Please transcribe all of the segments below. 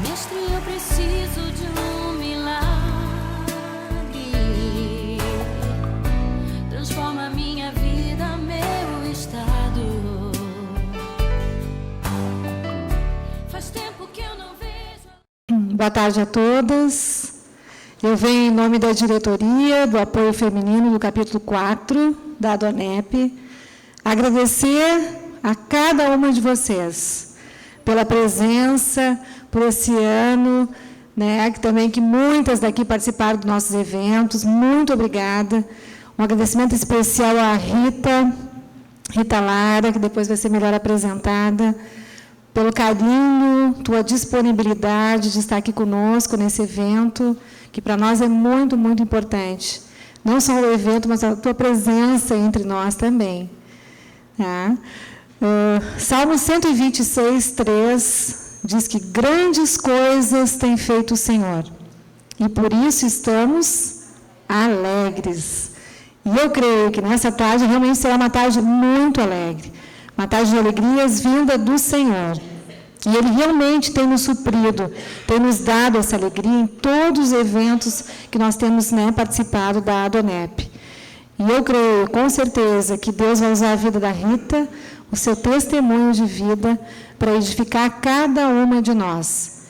Mestre, eu preciso de um milagre. Transforma minha vida, meu estado. Faz tempo que eu não vejo. Boa tarde a todas. Eu venho em nome da diretoria do apoio feminino do capítulo 4 da ADONEP agradecer a cada uma de vocês pela presença, por esse ano, né, que muitas daqui participaram dos nossos eventos. Muito obrigada. Um agradecimento especial à Rita Lara, que depois vai ser melhor apresentada, pelo carinho, tua disponibilidade de estar aqui conosco nesse evento, que para nós é muito, muito importante. Não só o evento, mas a tua presença entre nós também. Tá? Salmo 126, 3, diz que grandes coisas tem feito o Senhor, e por isso estamos alegres. E eu creio que nessa tarde realmente será uma tarde muito alegre, uma tarde de alegrias vinda do Senhor. E Ele realmente tem nos suprido, tem nos dado essa alegria em todos os eventos que nós temos, né, participado da ADONEP. E eu creio, com certeza, que Deus vai usar a vida da Rita, o seu testemunho de vida, para edificar cada uma de nós.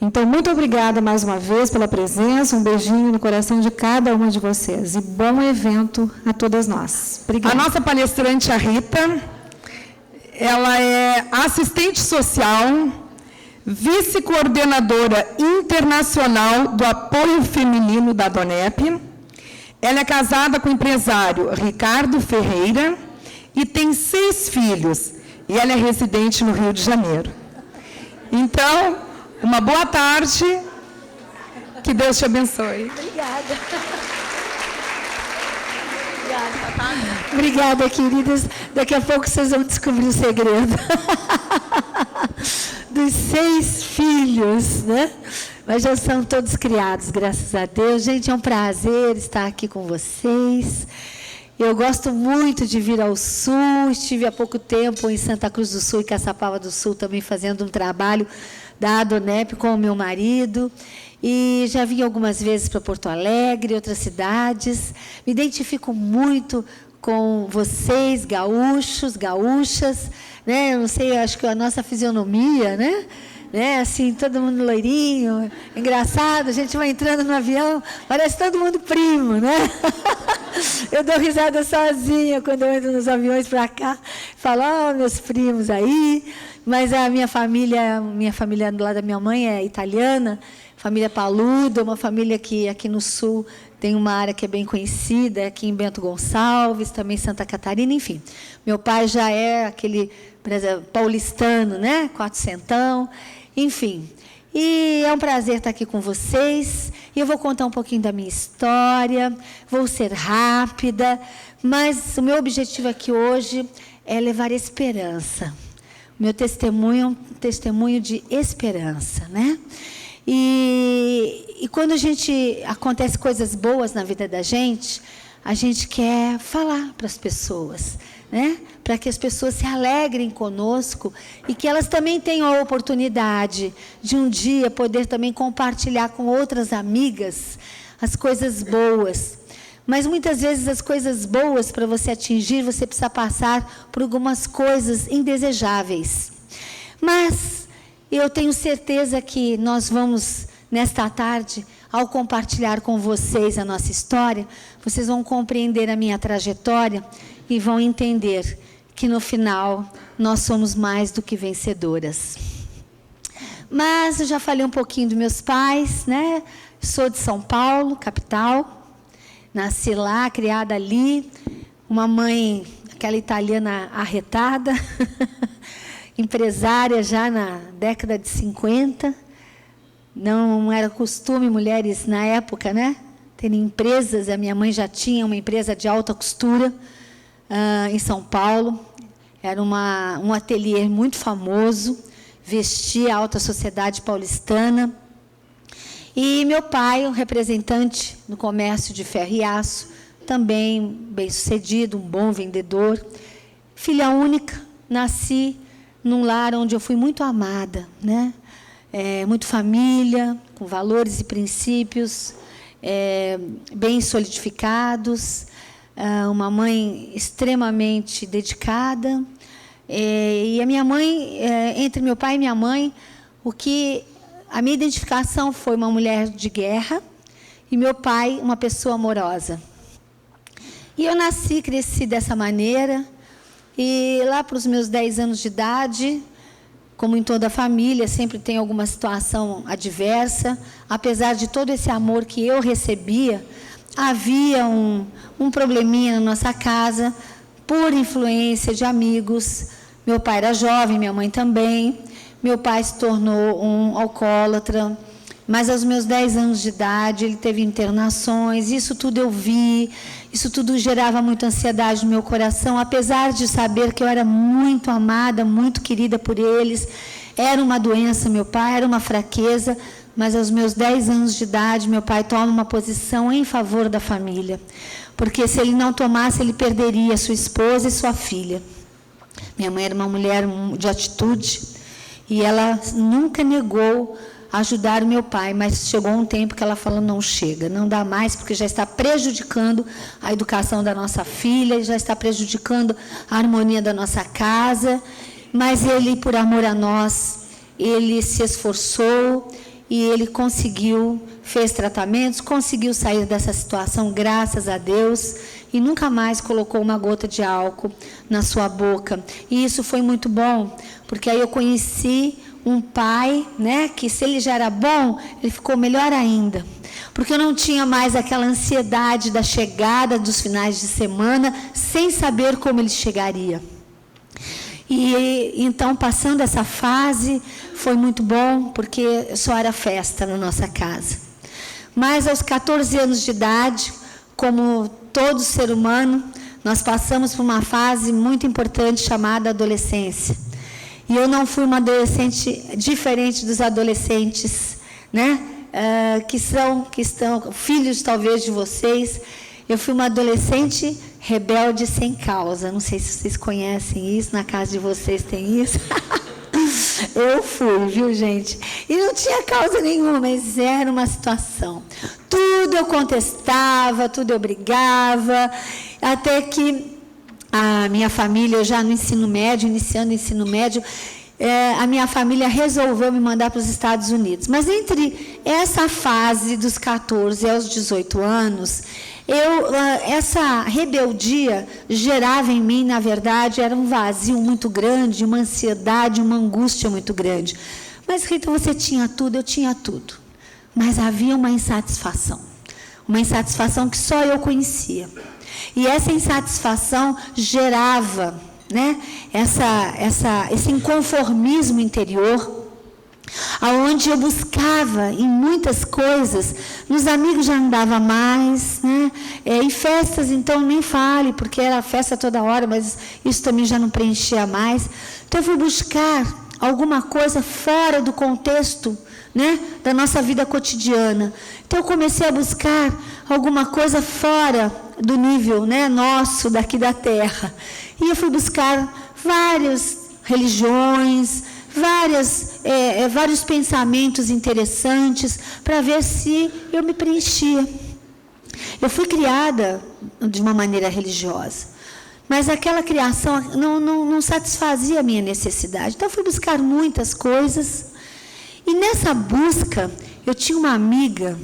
Então, muito obrigada mais uma vez pela presença, um beijinho no coração de cada uma de vocês. E bom evento a todas nós. Obrigada. A nossa palestrante, a Rita, ela é assistente social, vice-coordenadora internacional do apoio feminino da ADONEP. Ela é casada com o empresário Ricardo Ferreira e tem 6 filhos. E ela é residente no Rio de Janeiro. Então, uma boa tarde. Que Deus te abençoe. Obrigada. Obrigada, queridas. Daqui a pouco vocês vão descobrir o segredo. Dos 6 filhos, né? Mas já são todos criados, graças a Deus. Gente, é um prazer estar aqui com vocês. Eu gosto muito de vir ao Sul. Estive há pouco tempo em Santa Cruz do Sul e Caçapava do Sul também fazendo um trabalho da ADONEP com o meu marido. E já vim algumas vezes para Porto Alegre, outras cidades. Me identifico muito com vocês, gaúchos, gaúchas, né? Eu não sei, acho que a nossa fisionomia, né? Assim, todo mundo loirinho, engraçado, a gente vai entrando no avião, parece todo mundo primo, né? Eu dou risada sozinha quando eu entro nos aviões para cá, falo, meus primos aí, mas a minha família do lado da minha mãe é italiana, família Paludo, uma família que aqui no Sul tem uma área que é bem conhecida, aqui em Bento Gonçalves, também Santa Catarina, enfim. Meu pai já é aquele paulistano, né? Quatrocentão, enfim. E é um prazer estar aqui com vocês. E eu vou contar um pouquinho da minha história, vou ser rápida, mas o meu objetivo aqui hoje é levar esperança. O meu testemunho é um testemunho de esperança, né? E quando acontece coisas boas na vida da gente, a gente quer falar para as pessoas, né? Para que as pessoas se alegrem conosco e que elas também tenham a oportunidade de um dia poder também compartilhar com outras amigas as coisas boas. Mas muitas vezes as coisas boas, para você atingir, você precisa passar por algumas coisas indesejáveis. Mas eu tenho certeza que nós vamos, nesta tarde, ao compartilhar com vocês a nossa história, vocês vão compreender a minha trajetória e vão entender que, no final, nós somos mais do que vencedoras. Mas eu já falei um pouquinho dos meus pais, né? Sou de São Paulo, capital. Nasci lá, criada ali. Uma mãe, aquela italiana arretada, empresária já na década de 50. Não era costume mulheres na época, né? Terem empresas. A minha mãe já tinha uma empresa de alta costura em São Paulo. Era um ateliê muito famoso, vestia a alta sociedade paulistana. E meu pai, um representante no comércio de ferro e aço, também bem-sucedido, um bom vendedor. Filha única, nasci num lar onde eu fui muito amada, né? muito família, com valores e princípios bem solidificados, uma mãe extremamente dedicada. E a minha mãe, entre meu pai e minha mãe, a minha identificação foi uma mulher de guerra e meu pai uma pessoa amorosa. E eu nasci, cresci dessa maneira, e lá para os meus 10 anos de idade, como em toda a família, sempre tem alguma situação adversa. Apesar de todo esse amor que eu recebia, havia um probleminha na nossa casa, por influência de amigos. Meu pai era jovem, minha mãe também. Meu pai se tornou um alcoólatra, mas aos meus 10 anos de idade ele teve internações. Isso tudo eu vi, isso tudo gerava muita ansiedade no meu coração, apesar de saber que eu era muito amada, muito querida por eles. Era uma doença, meu pai, era uma fraqueza, mas aos meus 10 anos de idade, meu pai toma uma posição em favor da família, porque se ele não tomasse, ele perderia sua esposa e sua filha. Minha mãe era uma mulher de atitude, e ela nunca negou ajudar o meu pai, mas chegou um tempo que ela falou, não chega, não dá mais, porque já está prejudicando a educação da nossa filha, já está prejudicando a harmonia da nossa casa. Mas ele, por amor a nós, ele se esforçou e ele conseguiu, fez tratamentos, conseguiu sair dessa situação, graças a Deus, e nunca mais colocou uma gota de álcool na sua boca. E isso foi muito bom, porque aí eu conheci um pai, né, que se ele já era bom, ele ficou melhor ainda, porque eu não tinha mais aquela ansiedade da chegada dos finais de semana, sem saber como ele chegaria. E então, passando essa fase, foi muito bom, porque só era festa na nossa casa. Mas aos 14 anos de idade, como todo ser humano, nós passamos por uma fase muito importante chamada adolescência. E eu não fui uma adolescente diferente dos adolescentes, né? Que estão filhos talvez de vocês. Eu fui uma adolescente rebelde sem causa. Não sei se vocês conhecem isso, na casa de vocês tem isso. Eu fui, viu, gente? E não tinha causa nenhuma, mas era uma situação. Tudo eu contestava, tudo eu brigava, até que a minha família, já no ensino médio, iniciando o ensino médio, a minha família resolveu me mandar para os Estados Unidos. Mas entre essa fase dos 14 aos 18 anos, essa rebeldia gerava em mim, na verdade, era um vazio muito grande, uma ansiedade, uma angústia muito grande. Mas, Rita, você tinha tudo, eu tinha tudo. Mas havia uma insatisfação que só eu conhecia. E essa insatisfação gerava, né, esse inconformismo interior, aonde eu buscava em muitas coisas. Nos amigos já não dava mais, né? Em festas, então, nem fale, porque era festa toda hora, mas isso também já não preenchia mais. Então, eu fui buscar alguma coisa fora do contexto, né, da nossa vida cotidiana. Então, eu comecei a buscar alguma coisa fora do nível, né, nosso, daqui da terra. E eu fui buscar várias religiões, vários pensamentos interessantes, para ver se eu me preenchia. Eu fui criada de uma maneira religiosa, mas aquela criação não satisfazia a minha necessidade. Então, eu fui buscar muitas coisas, e nessa busca, eu tinha uma amiga.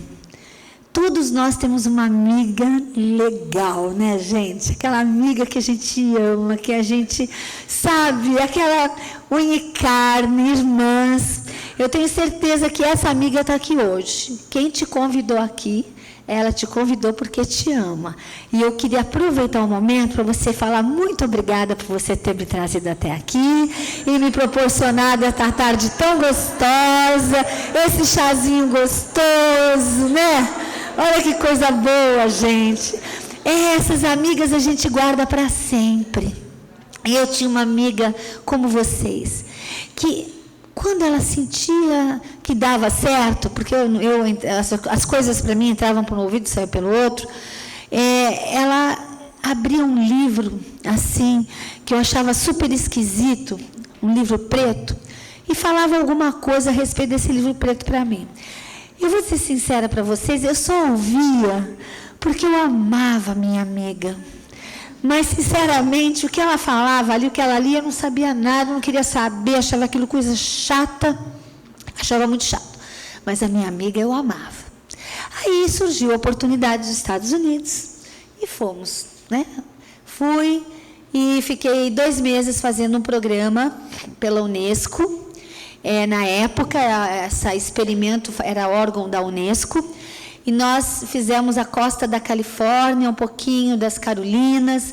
Todos nós temos uma amiga legal, né, gente? Aquela amiga que a gente ama, que a gente sabe, aquela unha e carne, irmãs. Eu tenho certeza que essa amiga está aqui hoje. Quem te convidou aqui, ela te convidou porque te ama. E eu queria aproveitar o momento para você falar muito obrigada por você ter me trazido até aqui e me proporcionado essa tarde tão gostosa, esse chazinho gostoso, né? Olha que coisa boa, gente. Essas amigas a gente guarda para sempre. E eu tinha uma amiga como vocês, que quando ela sentia que dava certo, porque as coisas para mim entravam por um ouvido e saíam pelo outro, ela abria um livro assim, que eu achava super esquisito, um livro preto, e falava alguma coisa a respeito desse livro preto para mim. Eu vou ser sincera para vocês, eu só ouvia porque eu amava minha amiga. Mas, sinceramente, o que ela falava ali, o que ela lia, eu não sabia nada, não queria saber, achava aquilo coisa chata, achava muito chato. Mas a minha amiga eu amava. Aí surgiu a oportunidade dos Estados Unidos e fomos, né? Fui e fiquei 2 meses fazendo um programa pela Unesco. Na época, esse experimento era órgão da Unesco, e nós fizemos a costa da Califórnia, um pouquinho das Carolinas,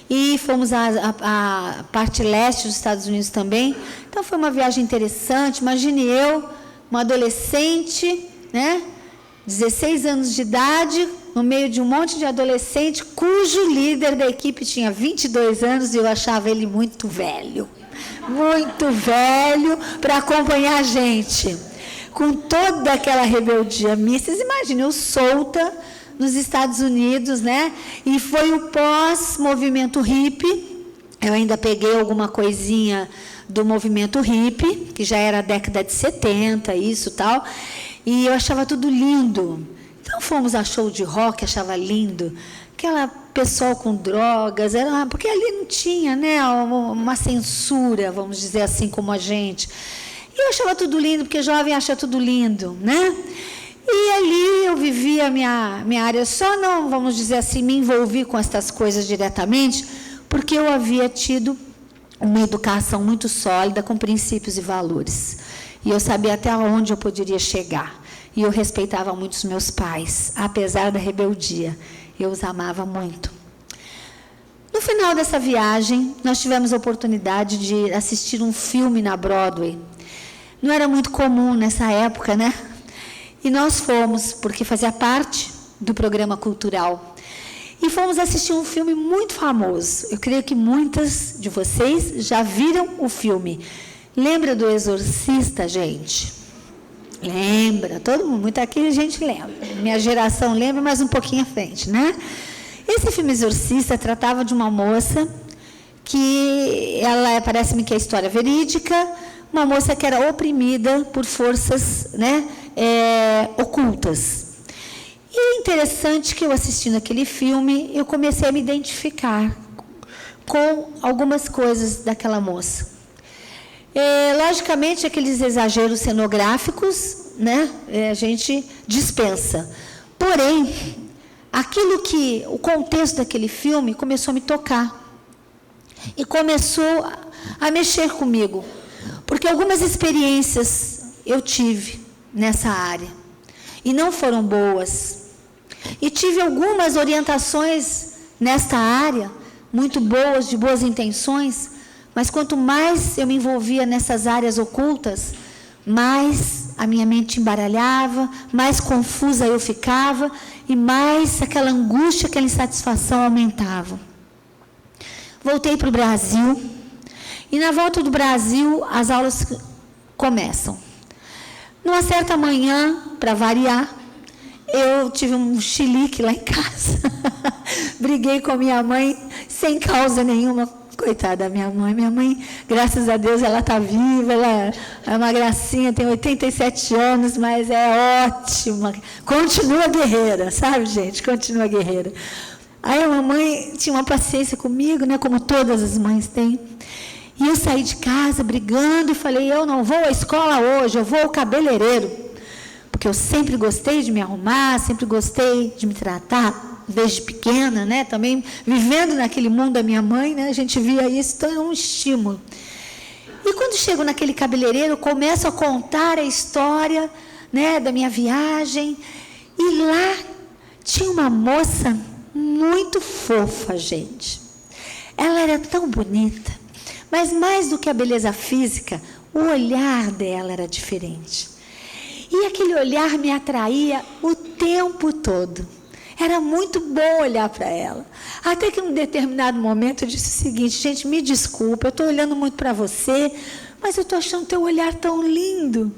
e fomos à parte leste dos Estados Unidos também. Então, foi uma viagem interessante. Imagine eu, uma adolescente, né, 16 anos de idade, no meio de um monte de adolescente, cujo líder da equipe tinha 22 anos, e eu achava ele muito velho para acompanhar a gente, com toda aquela rebeldia minha. Vocês imaginem, eu solta nos Estados Unidos, né? E foi o pós-movimento hippie. Eu ainda peguei alguma coisinha do movimento hippie, que já era a década de 70, isso e tal, e eu achava tudo lindo. Então, fomos a show de rock, achava lindo. Aquela pessoal com drogas, porque ali não tinha, né, uma censura, vamos dizer assim, como a gente. E eu achava tudo lindo, porque jovem acha tudo lindo, né? E ali eu vivia a minha área, só não, vamos dizer assim, me envolvi com essas coisas diretamente, porque eu havia tido uma educação muito sólida, com princípios e valores. E eu sabia até onde eu poderia chegar. E eu respeitava muito os meus pais, apesar da rebeldia. Eu os amava muito. No final dessa viagem, nós tivemos a oportunidade de assistir um filme na Broadway. Não era muito comum nessa época, né? E nós fomos, porque fazia parte do programa cultural. E fomos assistir um filme muito famoso. Eu creio que muitas de vocês já viram o filme. Lembra do Exorcista, gente? Lembra, todo mundo, muito aqui a gente lembra. Minha geração lembra, mas um pouquinho à frente, né? Esse filme Exorcista tratava de uma moça que, parece-me que é história verídica, uma moça que era oprimida por forças, né, ocultas. E é interessante que eu assistindo aquele filme, eu comecei a me identificar com algumas coisas daquela moça. Logicamente, aqueles exageros cenográficos, né, a gente dispensa. Porém, o contexto daquele filme começou a me tocar. E começou a mexer comigo. Porque algumas experiências eu tive nessa área. E não foram boas. E tive algumas orientações nesta área, muito boas, de boas intenções, mas quanto mais eu me envolvia nessas áreas ocultas, mais a minha mente embaralhava, mais confusa eu ficava, e mais aquela angústia, aquela insatisfação aumentavam. Voltei para o Brasil, e na volta do Brasil, as aulas começam. Numa certa manhã, para variar, eu tive um chilique lá em casa. Briguei com a minha mãe, sem causa nenhuma. Coitada da minha mãe. Minha mãe, graças a Deus, ela está viva, ela é uma gracinha, tem 87 anos, mas é ótima. Continua guerreira, sabe, gente? Continua guerreira. Aí a mamãe tinha uma paciência comigo, né, como todas as mães têm. E eu saí de casa brigando e falei, eu não vou à escola hoje, eu vou ao cabeleireiro. Porque eu sempre gostei de me arrumar, sempre gostei de me tratar, desde pequena, né? Também vivendo naquele mundo da minha mãe, né? A gente via isso, então é um estímulo. E quando chego naquele cabeleireiro, eu começo a contar a história, né, da minha viagem. E lá tinha uma moça muito fofa, gente. Ela era tão bonita, mas mais do que a beleza física, o olhar dela era diferente. E aquele olhar me atraía o tempo todo. Era muito bom olhar para ela. Até que em um determinado momento eu disse o seguinte, gente, me desculpa, eu estou olhando muito para você, mas eu estou achando teu olhar tão lindo.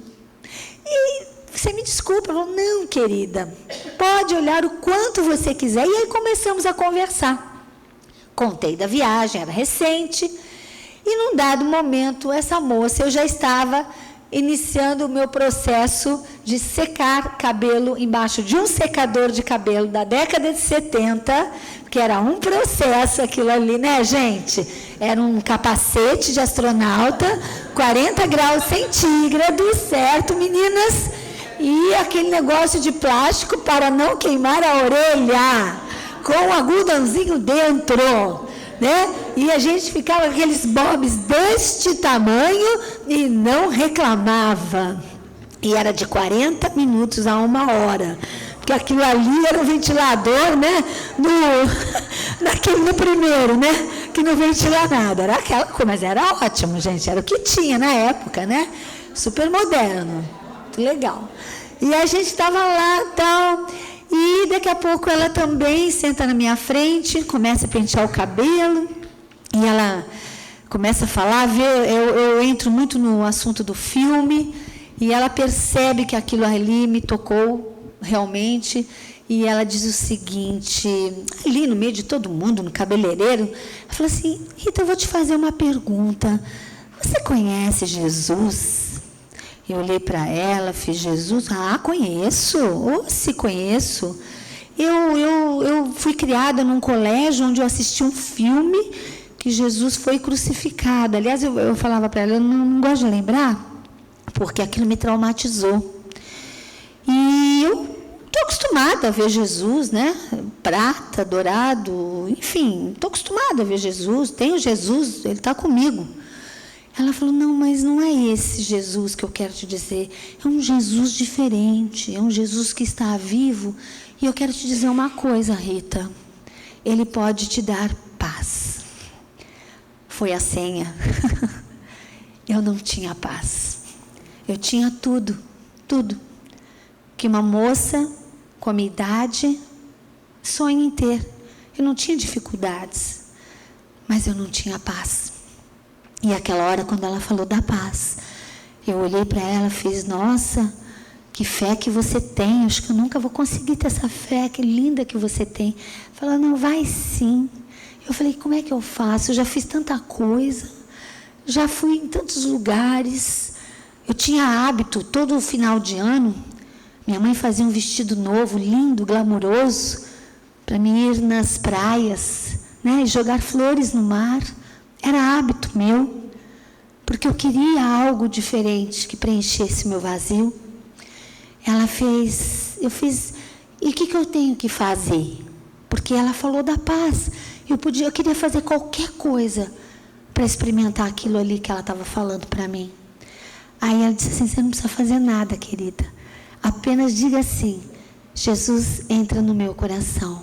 E você me desculpa. Ela falou, não, querida, pode olhar o quanto você quiser. E aí começamos a conversar. Contei da viagem, era recente. E num dado momento, essa moça, eu já estava iniciando o meu processo de secar cabelo embaixo de um secador de cabelo da década de 70, que era um processo aquilo ali, né, gente? Era um capacete de astronauta, 40 graus centígrados, certo, meninas? E aquele negócio de plástico para não queimar a orelha, com um algodãozinho dentro, né? E a gente ficava com aqueles bobs deste tamanho e não reclamava. E era de 40 minutos a 1 hora. Porque aquilo ali era um ventilador, né? No primeiro, né? Que não ventila nada. Era aquela coisa, mas era ótimo, gente. Era o que tinha na época, né? Super moderno. Muito legal. E a gente estava lá e tal. E daqui a pouco ela também senta na minha frente, começa a pentear o cabelo. E ela começa a falar, eu entro muito no assunto do filme, e ela percebe que aquilo ali me tocou realmente, e ela diz o seguinte, ali no meio de todo mundo, no cabeleireiro, ela fala assim, Rita, eu vou te fazer uma pergunta, você conhece Jesus? Eu olhei para ela, fiz Jesus, conheço, se conheço. Eu fui criada num colégio onde eu assisti um filme que Jesus foi crucificado. Aliás, eu falava para ela, eu não gosto de lembrar, porque aquilo me traumatizou. E eu estou acostumada a ver Jesus, né? Prata, dourado, enfim, estou acostumada a ver Jesus, tenho Jesus, ele está comigo. Ela falou, não, mas não é esse Jesus que eu quero te dizer, é um Jesus diferente, é um Jesus que está vivo, e eu quero te dizer uma coisa, Rita, ele pode te dar paz. Foi a senha. Eu não tinha paz. Eu tinha tudo, tudo. Que uma moça com a minha idade sonha em ter. Eu não tinha dificuldades, mas eu não tinha paz. E aquela hora, quando ela falou da paz, eu olhei para ela e fiz, nossa, que fé que você tem, acho que eu nunca vou conseguir ter essa fé, que linda que você tem. Falou, não, vai sim. Eu falei, como é que eu faço? Eu já fiz tanta coisa, já fui em tantos lugares. Eu tinha hábito, todo final de ano, minha mãe fazia um vestido novo, lindo, glamouroso, para mim ir nas praias, né, e jogar flores no mar. Era hábito meu, porque eu queria algo diferente que preenchesse o meu vazio. Ela fez, eu fiz, e o que eu tenho que fazer? Porque ela falou da paz. Eu queria fazer qualquer coisa para experimentar aquilo ali que ela estava falando para mim. Aí ela disse assim, você não precisa fazer nada, querida. Apenas diga assim, Jesus entra no meu coração.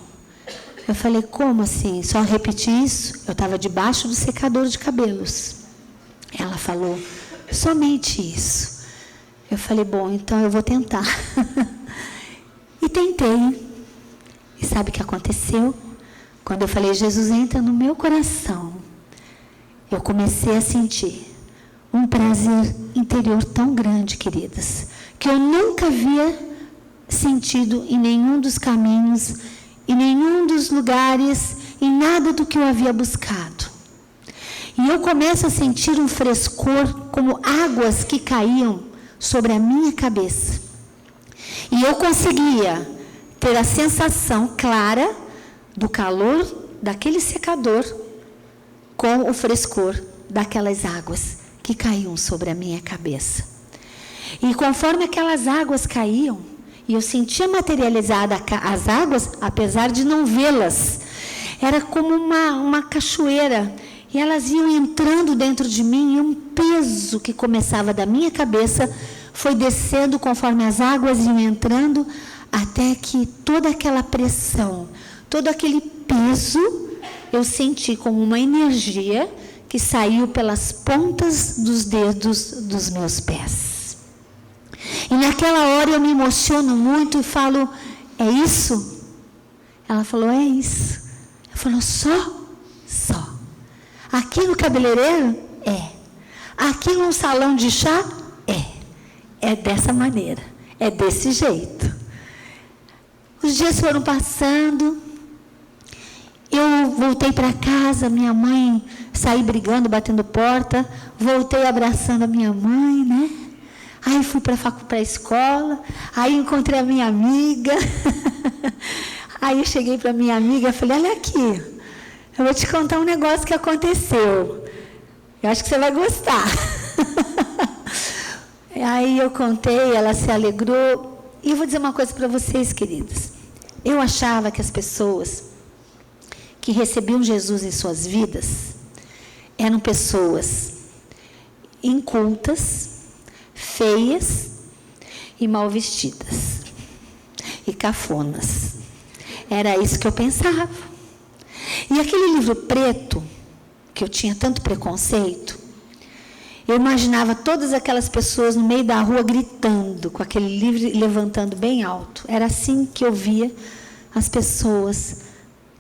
Eu falei, como assim? Só repetir isso? Eu estava debaixo do secador de cabelos. Ela falou, somente isso. Eu falei, bom, então eu vou tentar. E tentei. E sabe o que aconteceu? Quando eu falei, Jesus entra no meu coração, eu comecei a sentir um prazer interior tão grande, queridas, que eu nunca havia sentido em nenhum dos caminhos, em nenhum dos lugares, em nada do que eu havia buscado. E eu começo a sentir um frescor, como águas que caíam sobre a minha cabeça. E eu conseguia ter a sensação clara do calor daquele secador com o frescor daquelas águas que caíam sobre a minha cabeça. E conforme aquelas águas caíam, e eu sentia materializada as águas, apesar de não vê-las, era como uma cachoeira, e elas iam entrando dentro de mim, e um peso que começava da minha cabeça foi descendo conforme as águas iam entrando, até que toda aquela pressão, todo aquele peso, eu senti como uma energia que saiu pelas pontas dos dedos dos meus pés. E naquela hora eu me emociono muito e falo, é isso? Ela falou, é isso. Eu falo, só. Aqui no cabeleireiro? É. Aqui num salão de chá? É. É dessa maneira, é desse jeito. Os dias foram passando, eu voltei para casa, minha mãe, saí brigando, batendo porta, voltei abraçando a minha mãe, né? Aí fui para a escola, aí encontrei a minha amiga. Aí eu cheguei para minha amiga e falei, olha aqui, eu vou te contar um negócio que aconteceu. Eu acho que você vai gostar. Aí eu contei, ela se alegrou. E eu vou dizer uma coisa para vocês, queridas. Eu achava que as pessoas que recebiam Jesus em suas vidas eram pessoas incultas, feias e mal vestidas e cafonas. Era isso que eu pensava. E aquele livro preto, que eu tinha tanto preconceito, eu imaginava todas aquelas pessoas no meio da rua gritando, com aquele livro levantando bem alto. Era assim que eu via as pessoas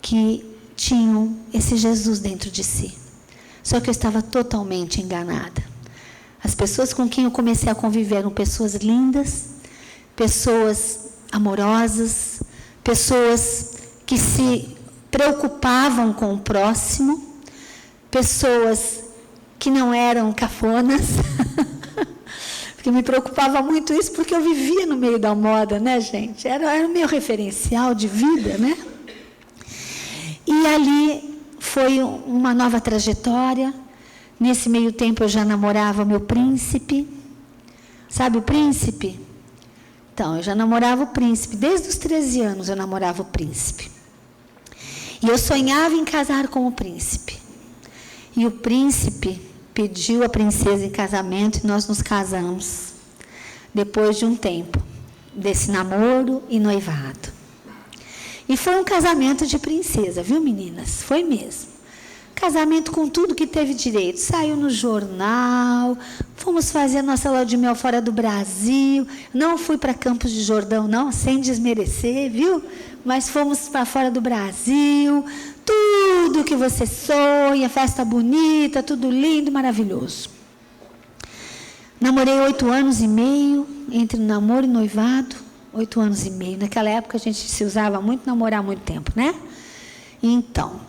que tinham esse Jesus dentro de si. Só que eu estava totalmente enganada. As pessoas com quem eu comecei a conviver eram pessoas lindas, pessoas amorosas, pessoas que se preocupavam com o próximo, pessoas que não eram cafonas, porque me preocupava muito isso, porque eu vivia no meio da moda, né, gente? Era o meu referencial de vida, né? E ali foi uma nova trajetória. Nesse meio tempo eu já namorava meu príncipe. Sabe o príncipe? Então, eu já namorava o príncipe. Desde os 13 anos eu namorava o príncipe. E eu sonhava em casar com o príncipe. E o príncipe pediu a princesa em casamento e nós nos casamos. Depois de um tempo desse namoro e noivado. E foi um casamento de princesa, viu, meninas? Foi mesmo. Casamento com tudo que teve direito. Saiu no jornal, fomos fazer a nossa lua de mel fora do Brasil. Não fui para Campos de Jordão, não, sem desmerecer, viu? Mas fomos para fora do Brasil. Tudo que você sonha, festa bonita, tudo lindo, maravilhoso. Namorei 8 anos e meio, entre namoro e noivado, 8 anos e meio. Naquela época a gente se usava muito namorar há muito tempo, né? Então,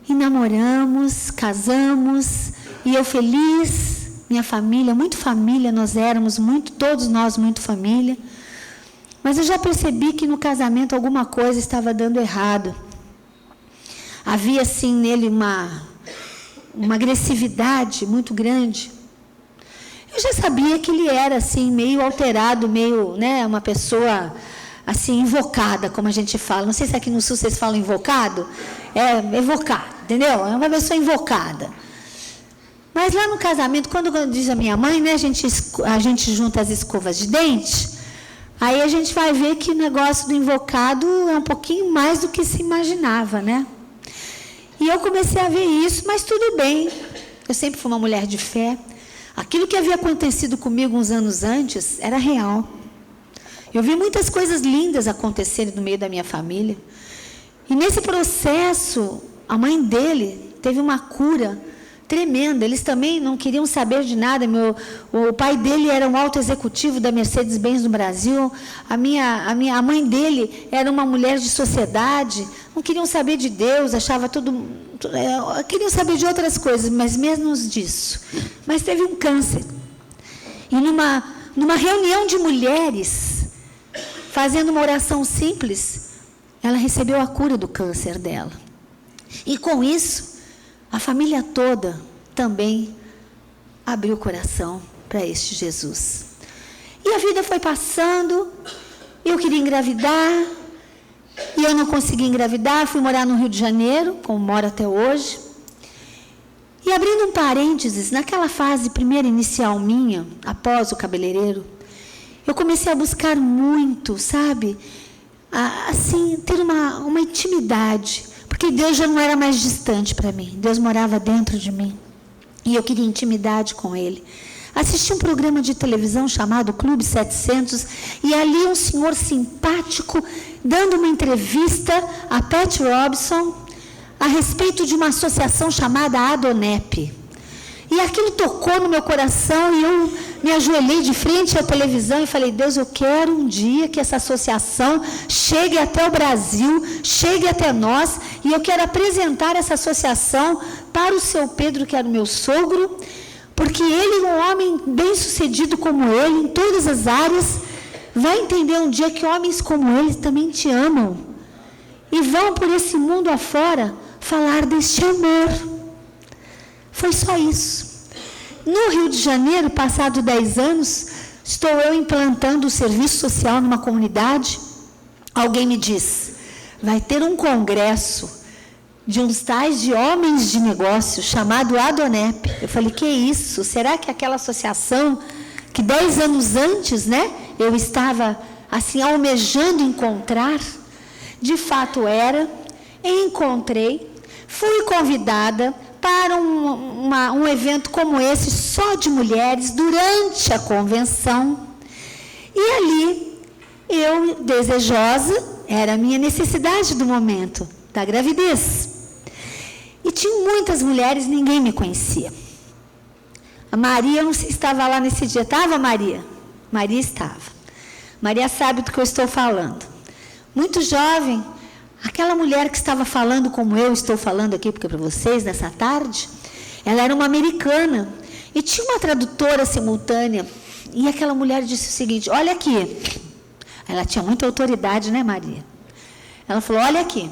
e namoramos, casamos, e eu feliz, minha família, muito família, nós éramos muito, todos nós muito família. Mas eu já percebi que no casamento alguma coisa estava dando errado. Havia, assim, nele uma agressividade muito grande. Eu já sabia que ele era, assim, meio alterado, meio, né, uma pessoa, assim, invocada, como a gente fala. Não sei se aqui no Sul vocês falam invocado. É, evocado, entendeu? É uma pessoa invocada. Mas lá no casamento, quando diz a minha mãe, né, a gente junta as escovas de dente, aí a gente vai ver que o negócio do invocado é um pouquinho mais do que se imaginava, né? E eu comecei a ver isso, mas tudo bem. Eu sempre fui uma mulher de fé. Aquilo que havia acontecido comigo uns anos antes era real. Eu vi muitas coisas lindas acontecerem no meio da minha família. E nesse processo, a mãe dele teve uma cura tremenda. Eles também não queriam saber de nada. O pai dele era um alto executivo da Mercedes-Benz no Brasil. A mãe dele era uma mulher de sociedade. Não queriam saber de Deus, achava tudo... queriam saber de outras coisas, mas menos disso. Mas teve um câncer. E numa reunião de mulheres, fazendo uma oração simples, ela recebeu a cura do câncer dela. E com isso, a família toda também abriu o coração para este Jesus. E a vida foi passando, eu queria engravidar, e eu não consegui engravidar, fui morar no Rio de Janeiro, como moro até hoje. E abrindo um parênteses, naquela fase primeira inicial minha, após o cabeleireiro, eu comecei a buscar muito, sabe? Assim, ter uma intimidade, porque Deus já não era mais distante para mim, Deus morava dentro de mim, e eu queria intimidade com Ele. Assisti um programa de televisão chamado Clube 700, e ali um senhor simpático, dando uma entrevista a Pat Robertson, a respeito de uma associação chamada Adonep. E aquilo tocou no meu coração, e eu me ajoelhei de frente à televisão e falei, Deus, eu quero um dia que essa associação chegue até o Brasil, chegue até nós, e eu quero apresentar essa associação para o seu Pedro, que era o meu sogro, Porque ele, um homem bem-sucedido como ele, em todas as áreas, vai entender um dia que homens como ele também te amam. E vão por esse mundo afora falar deste amor. Foi só isso. No Rio de Janeiro, passado 10 anos, estou eu implantando o serviço social numa comunidade. Alguém me diz, vai ter um congresso de uns tais de homens de negócio, chamado Adonep. Eu falei, que isso? Será que aquela associação que 10 anos antes, né, eu estava assim almejando encontrar? De fato era, encontrei, fui convidada para um evento como esse, só de mulheres, durante a convenção. E ali, eu, desejosa, era a minha necessidade do momento, da gravidez. E tinha muitas mulheres, ninguém me conhecia. A Maria, eu não sei se estava lá nesse dia. Estava, Maria? Maria estava. Maria sabe do que eu estou falando. Muito jovem, aquela mulher que estava falando como eu estou falando aqui para vocês nessa tarde, ela era uma americana e tinha uma tradutora simultânea. E aquela mulher disse o seguinte, olha aqui. Ela tinha muita autoridade, né, Maria? Ela falou, olha aqui.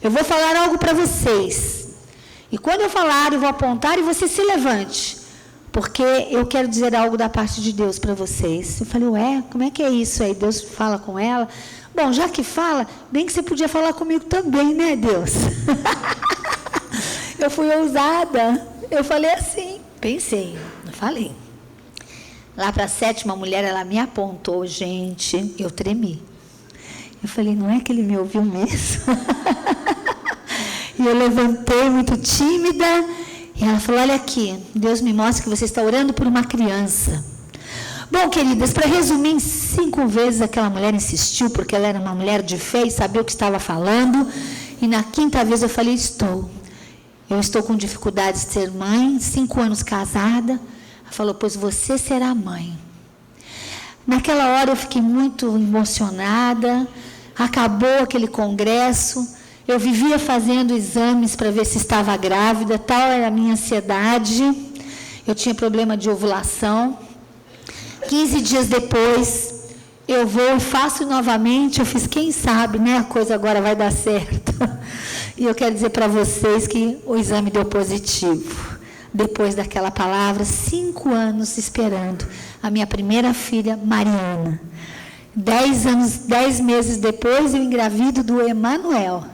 Eu vou falar algo para vocês. E quando eu falar, eu vou apontar e você se levante. Porque eu quero dizer algo da parte de Deus para vocês. Eu falei, ué, como é que é isso aí? Deus fala com ela. Bom, já que fala, bem que você podia falar comigo também, né, Deus? Eu fui ousada. Eu falei assim, pensei, não falei. Lá para a 7ª mulher, ela me apontou, gente, eu tremi. Eu falei, não é que ele me ouviu mesmo? E eu levantei muito tímida, e ela falou, olha aqui, Deus me mostra que você está orando por uma criança. Bom, queridas, para resumir, 5 vezes aquela mulher insistiu, porque ela era uma mulher de fé e sabia o que estava falando, e na 5ª vez eu falei, eu estou com dificuldades de ser mãe, 5 anos casada. Ela falou, pois você será mãe. Naquela hora eu fiquei muito emocionada, acabou aquele congresso, eu vivia fazendo exames para ver se estava grávida, tal era a minha ansiedade, eu tinha problema de ovulação. 15 dias depois, eu vou e faço novamente, eu fiz, quem sabe, né, a coisa agora vai dar certo. E eu quero dizer para vocês que o exame deu positivo. Depois daquela palavra, 5 anos esperando a minha primeira filha, Mariana. 10 meses depois, eu engravido do Emanuel.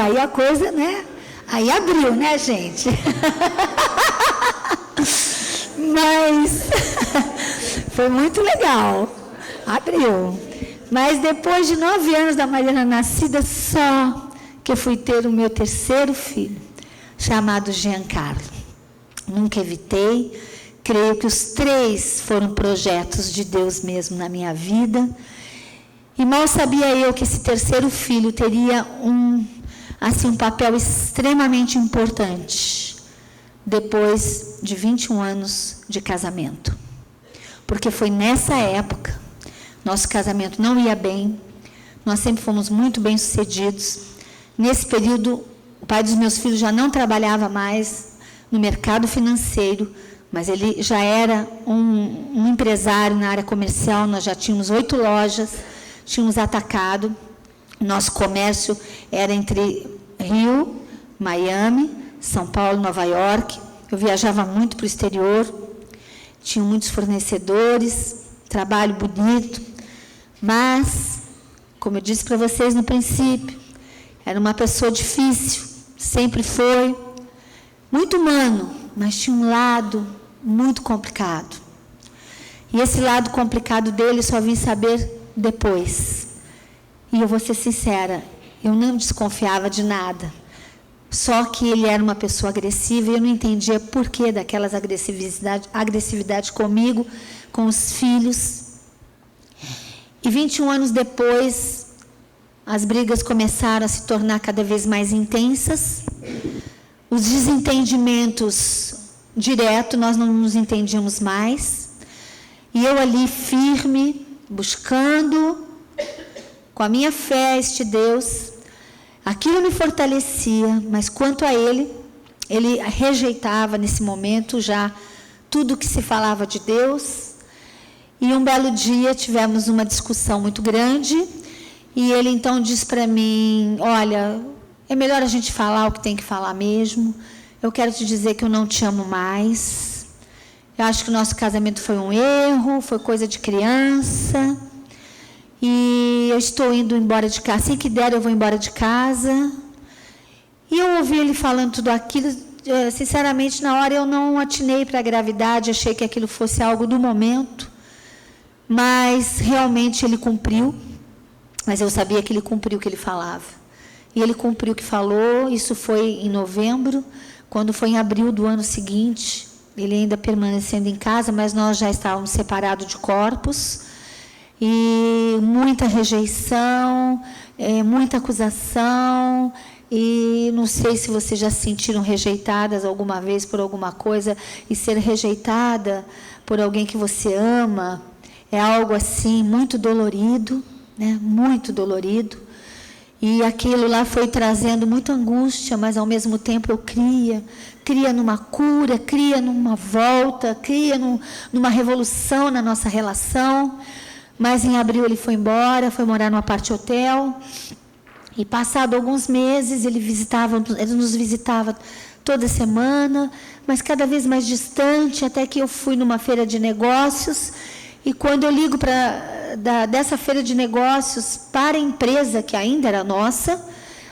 Aí a coisa, né? Aí abriu, né, gente? Mas foi muito legal. Abriu. Mas depois de 9 anos da Mariana nascida, só que eu fui ter o meu 3º filho, chamado Giancarlo. Nunca evitei. Creio que os 3 foram projetos de Deus mesmo na minha vida. E mal sabia eu que esse 3º filho teria um papel extremamente importante depois de 21 anos de casamento. Porque foi nessa época, nosso casamento não ia bem, nós sempre fomos muito bem-sucedidos. Nesse período, o pai dos meus filhos já não trabalhava mais no mercado financeiro, mas ele já era um empresário na área comercial. Nós já tínhamos 8 lojas, tínhamos atacado. Nosso comércio era entre Rio, Miami, São Paulo, Nova York. Eu viajava muito para o exterior, tinha muitos fornecedores, trabalho bonito, mas, como eu disse para vocês no princípio, era uma pessoa difícil, sempre foi, muito humano, mas tinha um lado muito complicado. E esse lado complicado dele só vim saber depois. E eu vou ser sincera, eu não desconfiava de nada. Só que ele era uma pessoa agressiva e eu não entendia por que daquelas agressividade comigo, com os filhos. E 21 anos depois, as brigas começaram a se tornar cada vez mais intensas. Os desentendimentos direto, nós não nos entendíamos mais. E eu ali firme, buscando, com a minha fé, este Deus, aquilo me fortalecia, mas quanto a ele, ele rejeitava nesse momento já tudo que se falava de Deus. E um belo dia tivemos uma discussão muito grande, e ele então disse para mim: olha, é melhor a gente falar o que tem que falar mesmo. Eu quero te dizer que eu não te amo mais. Eu acho que o nosso casamento foi um erro, foi coisa de criança. E eu estou indo embora de casa. Assim que der, eu vou embora de casa. E eu ouvi ele falando tudo aquilo. Sinceramente, na hora eu não atinei para a gravidade. Achei que aquilo fosse algo do momento. Mas, realmente, ele cumpriu. Mas eu sabia que ele cumpriu o que ele falava. E ele cumpriu o que falou. Isso foi em novembro. Quando foi em abril do ano seguinte, ele ainda permanecendo em casa, mas nós já estávamos separados de corpos. E muita rejeição, muita acusação. E não sei se vocês já se sentiram rejeitadas alguma vez por alguma coisa. E ser rejeitada por alguém que você ama é algo assim muito dolorido, né? Muito dolorido. E aquilo lá foi trazendo muita angústia, mas ao mesmo tempo eu cria numa cura, cria numa volta, cria numa revolução na nossa relação. Mas em abril ele foi embora, foi morar no apart-hotel. E passado alguns meses ele nos visitava toda semana, mas cada vez mais distante, até que eu fui numa feira de negócios. E quando eu ligo dessa feira de negócios para a empresa, que ainda era nossa,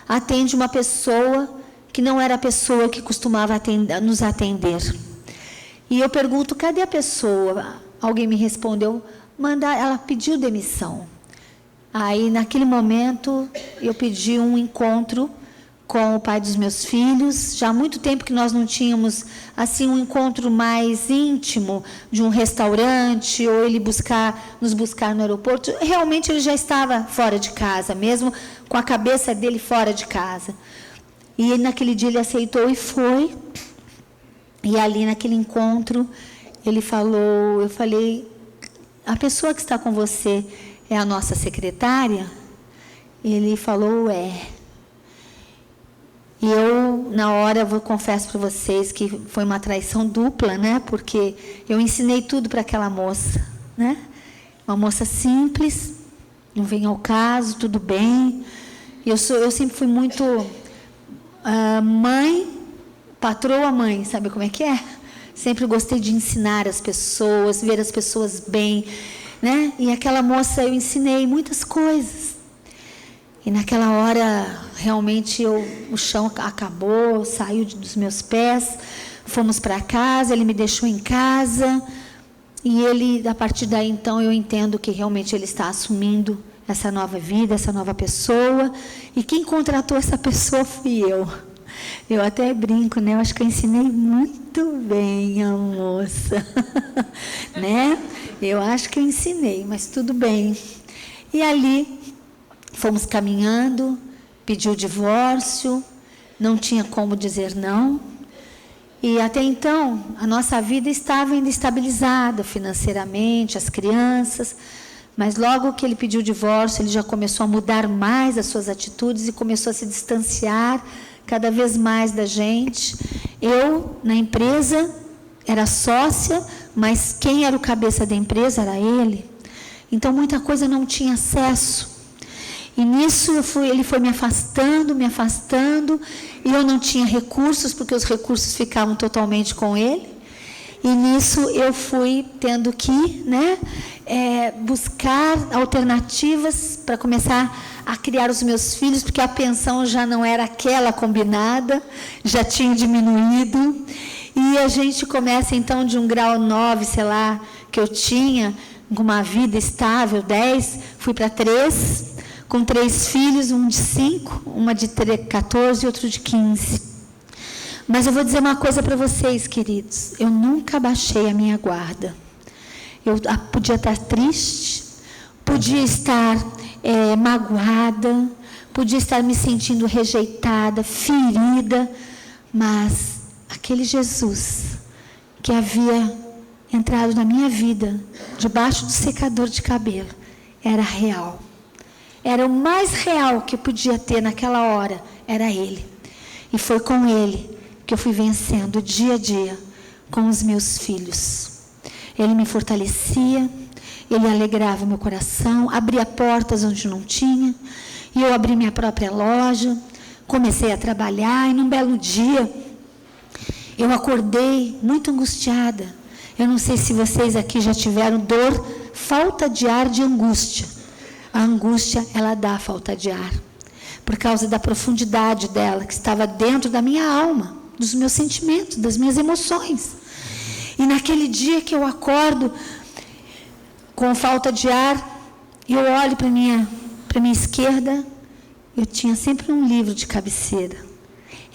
atende uma pessoa que não era a pessoa que costumava nos atender. E eu pergunto: cadê a pessoa? Alguém me respondeu: ela pediu demissão. Aí, naquele momento, eu pedi um encontro com o pai dos meus filhos. Já há muito tempo que nós não tínhamos assim um encontro mais íntimo de um restaurante, ou ele nos buscar no aeroporto. Realmente ele já estava fora de casa, mesmo com a cabeça dele fora de casa. E naquele dia ele aceitou e foi. E ali naquele encontro ele falou, eu falei: a pessoa que está com você é a nossa secretária? Ele falou: é. E eu, na hora, confesso para vocês que foi uma traição dupla, né? Porque eu ensinei tudo para aquela moça, né? Uma moça simples, não vem ao caso, tudo bem. Eu sempre fui muito mãe, patroa mãe, sabe como é que é? Sempre gostei de ensinar as pessoas, ver as pessoas bem, né? E aquela moça, eu ensinei muitas coisas. E naquela hora, realmente, o chão acabou, saiu dos meus pés. Fomos para casa, ele me deixou em casa. E ele, a partir daí, então, eu entendo que realmente ele está assumindo essa nova vida, essa nova pessoa. E quem contratou essa pessoa fui eu. Eu até brinco, né? Eu acho que eu ensinei muito bem a moça. Né? Eu acho que eu ensinei, mas tudo bem. E ali fomos caminhando, pediu o divórcio, não tinha como dizer não. E até então, a nossa vida estava ainda estabilizada financeiramente, as crianças. Mas logo que ele pediu o divórcio, ele já começou a mudar mais as suas atitudes e começou a se distanciar cada vez mais da gente. Eu, na empresa, era sócia, mas quem era o cabeça da empresa era ele. Então, muita coisa não tinha acesso. E nisso ele foi me afastando, e eu não tinha recursos, porque os recursos ficavam totalmente com ele. E nisso eu fui tendo que, né, buscar alternativas para começar a criar os meus filhos, porque a pensão já não era aquela combinada, já tinha diminuído. E a gente começa, então, de um grau 9, sei lá, que eu tinha, com uma vida estável, 10, fui para 3, com 3 filhos, um de 5, uma de 14 e outro de 15. Mas eu vou dizer uma coisa para vocês, queridos. Eu nunca baixei a minha guarda. Eu podia estar triste, podia estar magoada, podia estar me sentindo rejeitada, ferida, mas aquele Jesus que havia entrado na minha vida, debaixo do secador de cabelo, era real. Era o mais real que podia ter naquela hora, era Ele. E foi com Ele que eu fui vencendo dia a dia com os meus filhos. Ele me fortalecia, ele alegrava o meu coração, abria portas onde não tinha, e eu abri minha própria loja, comecei a trabalhar, e num belo dia, eu acordei muito angustiada. Eu não sei se vocês aqui já tiveram dor, falta de ar de angústia. A angústia, ela dá falta de ar, por causa da profundidade dela, que estava dentro da minha alma, dos meus sentimentos, das minhas emoções. E naquele dia que eu acordo com falta de ar, eu olho para minha esquerda, eu tinha sempre um livro de cabeceira.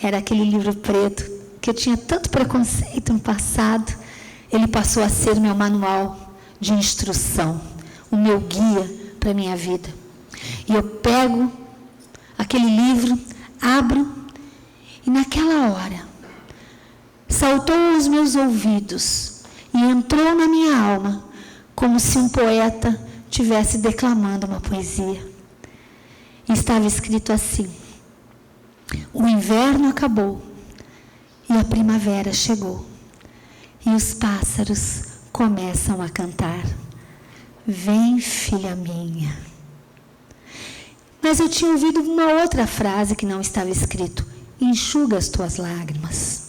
Era aquele livro preto, que eu tinha tanto preconceito no passado. Ele passou a ser meu manual de instrução, o meu guia para a minha vida. E eu pego aquele livro, abro, e naquela hora, saltou aos meus ouvidos e entrou na minha alma, como se um poeta estivesse declamando uma poesia. E estava escrito assim: o inverno acabou e a primavera chegou, e os pássaros começam a cantar. Vem, filha minha. Mas eu tinha ouvido uma outra frase que não estava escrito: enxuga as tuas lágrimas.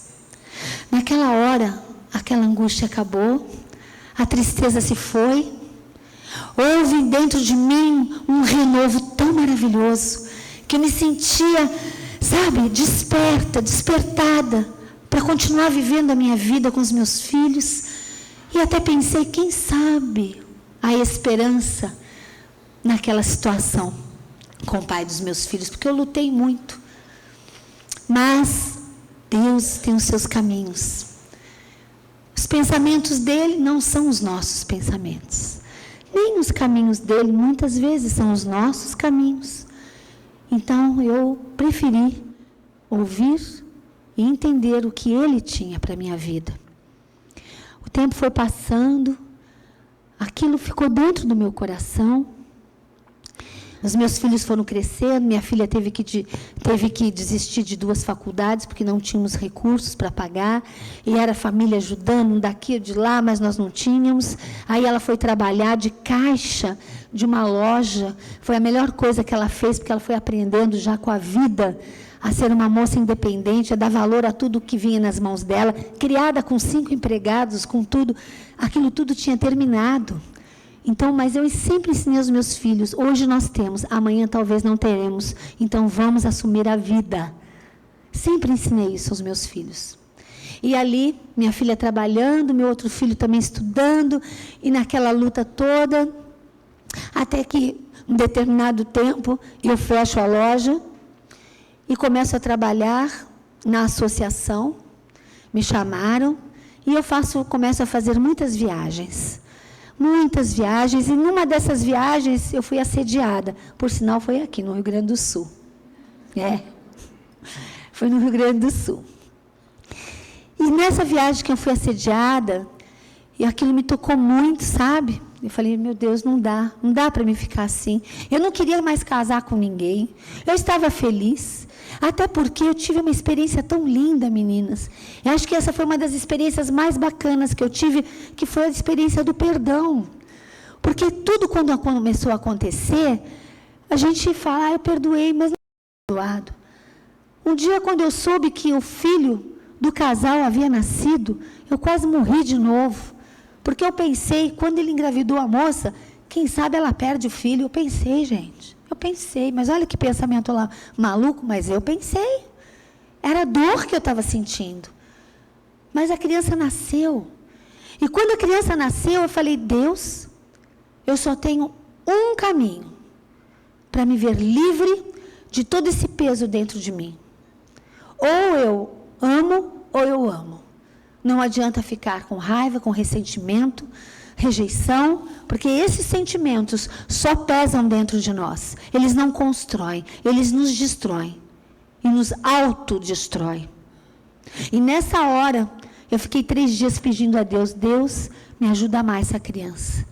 Naquela hora, aquela angústia acabou, a tristeza se foi. Houve dentro de mim um renovo tão maravilhoso, que eu me sentia, sabe, despertada, para continuar vivendo a minha vida com os meus filhos. E até pensei, quem sabe, a esperança naquela situação com o pai dos meus filhos, porque eu lutei muito. Mas Deus tem os seus caminhos. Os pensamentos dele não são os nossos pensamentos. Nem os caminhos dele, muitas vezes, são os nossos caminhos. Então, eu preferi ouvir e entender o que ele tinha para a minha vida. O tempo foi passando, aquilo ficou dentro do meu coração. Os meus filhos foram crescendo, minha filha teve que desistir de 2 faculdades, porque não tínhamos recursos para pagar, e era a família ajudando, um daqui ou de lá, mas nós não tínhamos. Aí ela foi trabalhar de caixa de uma loja, foi a melhor coisa que ela fez, porque ela foi aprendendo já com a vida, a ser uma moça independente, a dar valor a tudo que vinha nas mãos dela, criada com 5 empregados, com tudo, aquilo tudo tinha terminado. Então, mas eu sempre ensinei aos meus filhos, hoje nós temos, amanhã talvez não teremos, então vamos assumir a vida. Sempre ensinei isso aos meus filhos. E ali, minha filha trabalhando, meu outro filho também estudando, e naquela luta toda, até que, um determinado tempo, eu fecho a loja e começo a trabalhar na associação, me chamaram, e eu começo a fazer muitas viagens, e numa dessas viagens eu fui assediada, por sinal foi aqui no Rio Grande do Sul, foi no Rio Grande do Sul, e nessa viagem que eu fui assediada, e aquilo me tocou muito, sabe, eu falei, meu Deus, não dá para mim ficar assim, eu não queria mais casar com ninguém, eu estava feliz, até porque eu tive uma experiência tão linda, meninas. Eu acho que essa foi uma das experiências mais bacanas que eu tive, que foi a experiência do perdão. Porque tudo, quando começou a acontecer, a gente fala, eu perdoei, mas não foi perdoado. Um dia, quando eu soube que o filho do casal havia nascido, eu quase morri de novo. Porque eu pensei, quando ele engravidou a moça, quem sabe ela perde o filho. Eu pensei, gente. Eu pensei, mas olha que pensamento lá maluco, mas eu pensei. Era a dor que eu estava sentindo. Mas a criança nasceu. E quando a criança nasceu, eu falei, Deus, eu só tenho um caminho para me ver livre de todo esse peso dentro de mim. Ou eu amo, ou eu amo. Não adianta ficar com raiva, com ressentimento, rejeição, porque esses sentimentos só pesam dentro de nós. Eles não constroem, eles nos destroem e nos autodestroem. E nessa hora, eu fiquei 3 dias pedindo a Deus, Deus, me ajuda a amar essa criança.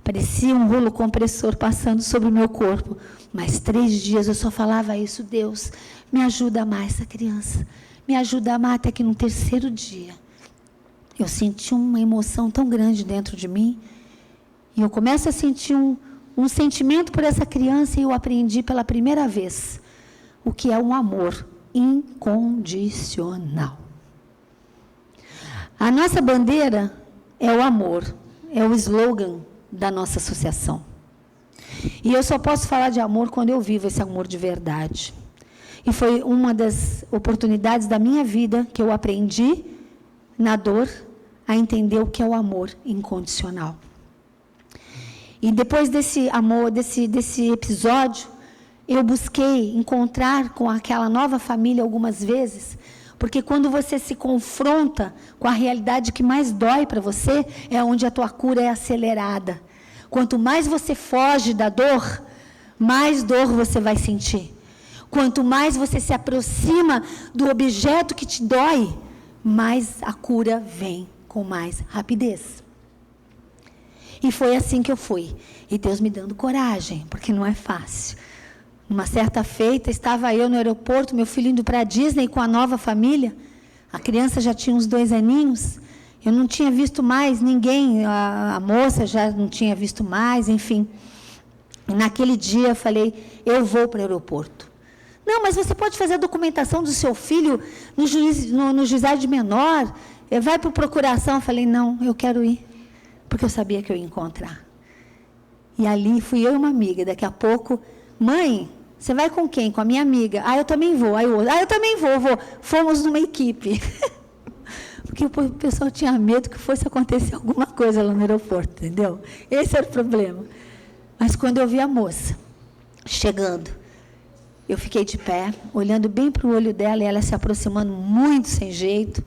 Parecia um rolo compressor passando sobre o meu corpo, mas 3 dias eu só falava isso, Deus, me ajuda a amar essa criança. me ajuda a amar até que no terceiro dia, eu senti uma emoção tão grande dentro de mim, e eu começo a sentir um sentimento por essa criança, e eu aprendi pela primeira vez o que é um amor incondicional. A nossa bandeira é o amor, é o slogan da nossa associação. E eu só posso falar de amor quando eu vivo esse amor de verdade. E foi uma das oportunidades da minha vida que eu aprendi, na dor, a entender o que é o amor incondicional. E depois desse amor, desse episódio, eu busquei encontrar com aquela nova família algumas vezes, porque quando você se confronta com a realidade que mais dói para você, é onde a tua cura é acelerada. Quanto mais você foge da dor, mais dor você vai sentir. Quanto mais você se aproxima do objeto que te dói, mais a cura vem com mais rapidez. E foi assim que eu fui. E Deus me dando coragem, porque não é fácil. Numa certa feita, estava eu no aeroporto, meu filho indo para a Disney com a nova família. A criança já tinha uns 2 aninhos. Eu não tinha visto mais ninguém, a moça já não tinha visto mais, enfim. E naquele dia eu falei, eu vou para o aeroporto. Não, mas você pode fazer a documentação do seu filho no juizado de menor, vai para a procuração. Eu falei, não, eu quero ir, porque eu sabia que eu ia encontrar. E ali fui eu e uma amiga, daqui a pouco, mãe, você vai com quem? Com a minha amiga. Eu também vou. Aí o outro, eu também vou. Fomos numa equipe. Porque o pessoal tinha medo que fosse acontecer alguma coisa lá no aeroporto, entendeu? Esse era o problema. Mas quando eu vi a moça chegando, eu fiquei de pé, olhando bem para o olho dela, e ela se aproximando muito sem jeito,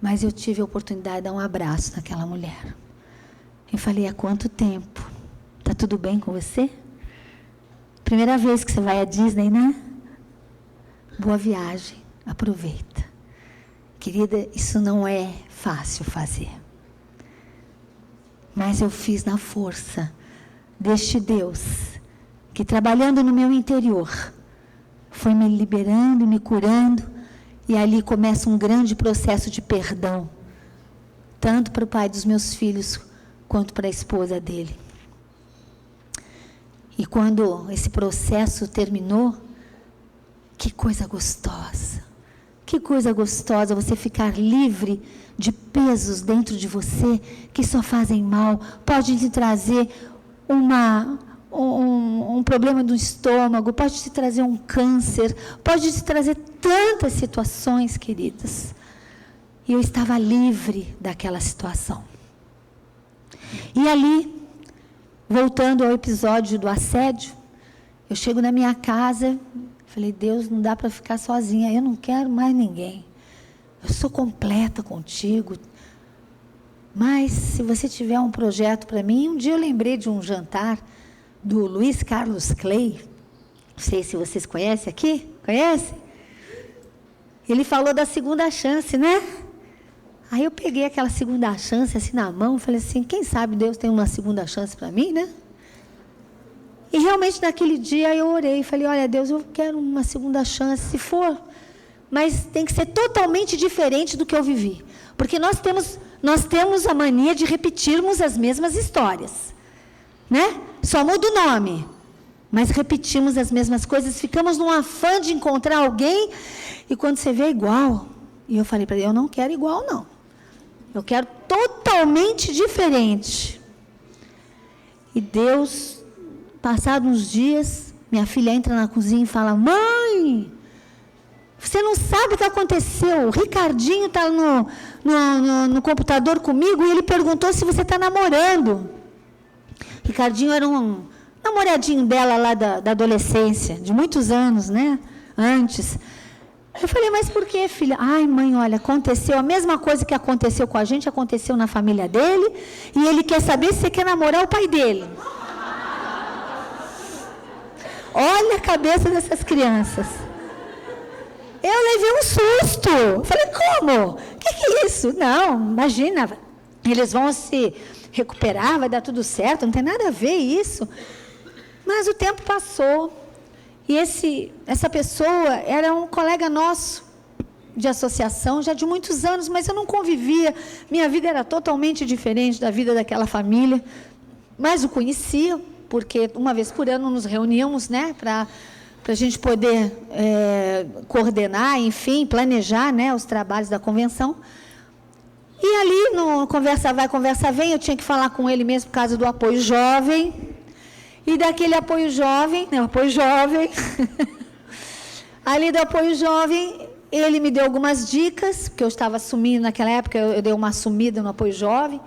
mas eu tive a oportunidade de dar um abraço naquela mulher. Eu falei, há quanto tempo? Está tudo bem com você? Primeira vez que você vai à Disney, né? Boa viagem, aproveita. Querida, isso não é fácil fazer. Mas eu fiz na força deste Deus, que trabalhando no meu interior, foi me liberando, me curando, e ali começa um grande processo de perdão, tanto para o pai dos meus filhos, quanto para a esposa dele. E quando esse processo terminou, que coisa gostosa. Que coisa gostosa você ficar livre de pesos dentro de você que só fazem mal. Pode te trazer um problema do estômago, pode te trazer um câncer, pode te trazer tantas situações, queridas. E eu estava livre daquela situação. E ali, voltando ao episódio do assédio, eu chego na minha casa, falei, Deus, não dá para ficar sozinha, eu não quero mais ninguém. Eu sou completa contigo. Mas, se você tiver um projeto para mim, um dia eu lembrei de um jantar do Luiz Carlos Clay, não sei se vocês conhecem aqui, conhecem? Ele falou da segunda chance, né? Aí eu peguei aquela segunda chance assim na mão, falei assim, quem sabe Deus tem uma segunda chance para mim, né? E realmente naquele dia eu orei, falei, olha Deus, eu quero uma segunda chance, se for, mas tem que ser totalmente diferente do que eu vivi. Porque nós temos a mania de repetirmos as mesmas histórias, né? Só muda o nome, mas repetimos as mesmas coisas, ficamos num afã de encontrar alguém, e quando você vê é igual. E eu falei para ele, eu não quero igual não. Eu quero totalmente diferente. E Deus, passados uns dias, minha filha entra na cozinha e fala, mãe, você não sabe o que aconteceu, o Ricardinho está no computador comigo e ele perguntou se você está namorando. Ricardinho era um namoradinho dela lá da adolescência, de muitos anos, né? Antes. Eu falei, mas por que, filha? Ai, mãe, olha, aconteceu a mesma coisa que aconteceu com a gente, aconteceu na família dele, e ele quer saber se você quer namorar o pai dele. Olha a cabeça dessas crianças. Eu levei um susto. Falei, como? O que é isso? Não, imagina, eles vão se recuperar, vai dar tudo certo, não tem nada a ver isso. Mas o tempo passou. E essa pessoa era um colega nosso de associação já de muitos anos, mas eu não convivia. Minha vida era totalmente diferente da vida daquela família. Mas o conhecia, porque uma vez por ano nos reuníamos, né, para a gente poder coordenar, enfim, planejar, né, os trabalhos da convenção. E ali, no conversa vai, conversa vem, eu tinha que falar com ele mesmo por causa do apoio jovem. E daquele apoio jovem, ali do apoio jovem, ele me deu algumas dicas, porque eu estava assumindo, naquela época eu dei uma assumida no apoio jovem.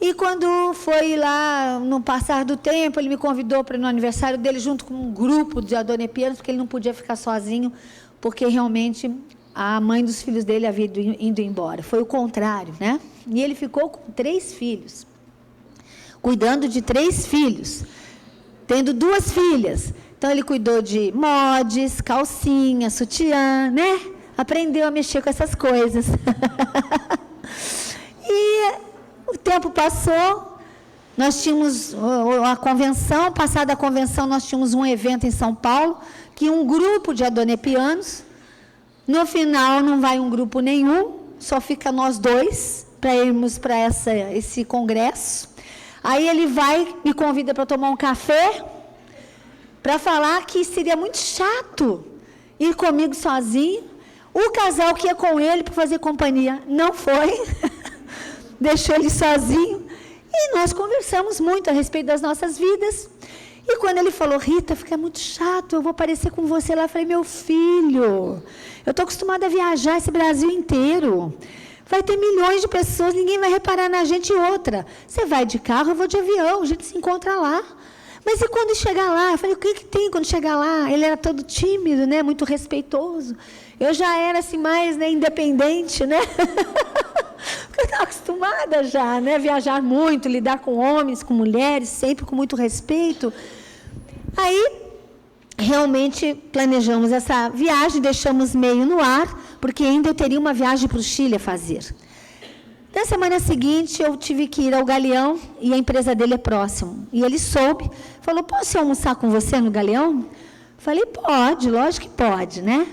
E quando foi lá, no passar do tempo, ele me convidou para ir no aniversário dele, junto com um grupo de adonepianos, porque ele não podia ficar sozinho, porque realmente a mãe dos filhos dele havia ido embora. Foi o contrário, né? E ele ficou com 3 filhos, cuidando de 3 filhos, tendo 2 filhas. Então, ele cuidou de mods, calcinha, sutiã, né? Aprendeu a mexer com essas coisas. E o tempo passou, nós tínhamos a convenção, passada a convenção, nós tínhamos um evento em São Paulo, que um grupo de adonepianos, no final não vai um grupo nenhum, só fica nós 2, para irmos para esse congresso. Aí ele me convida para tomar um café, para falar que seria muito chato ir comigo sozinho. O casal que ia com ele para fazer companhia não foi, deixou ele sozinho. E nós conversamos muito a respeito das nossas vidas. E quando ele falou, Rita, fica muito chato, eu vou aparecer com você lá. Eu falei, meu filho, eu estou acostumada a viajar esse Brasil inteiro. Vai ter milhões de pessoas, ninguém vai reparar na gente. E outra, você vai de carro, eu vou de avião, a gente se encontra lá. Mas e quando chegar lá? Eu falei, o que tem quando chegar lá? Ele era todo tímido, né? Muito respeitoso. Eu já era assim mais, né, independente, né? Porque eu estava acostumada já, né? Viajar muito, lidar com homens, com mulheres, sempre com muito respeito. Aí, realmente, planejamos essa viagem, deixamos meio no ar, porque ainda eu teria uma viagem para o Chile a fazer. Na semana seguinte, eu tive que ir ao Galeão, e a empresa dele é próximo. E ele soube, falou, posso almoçar com você no Galeão? Falei, pode, lógico que pode, né?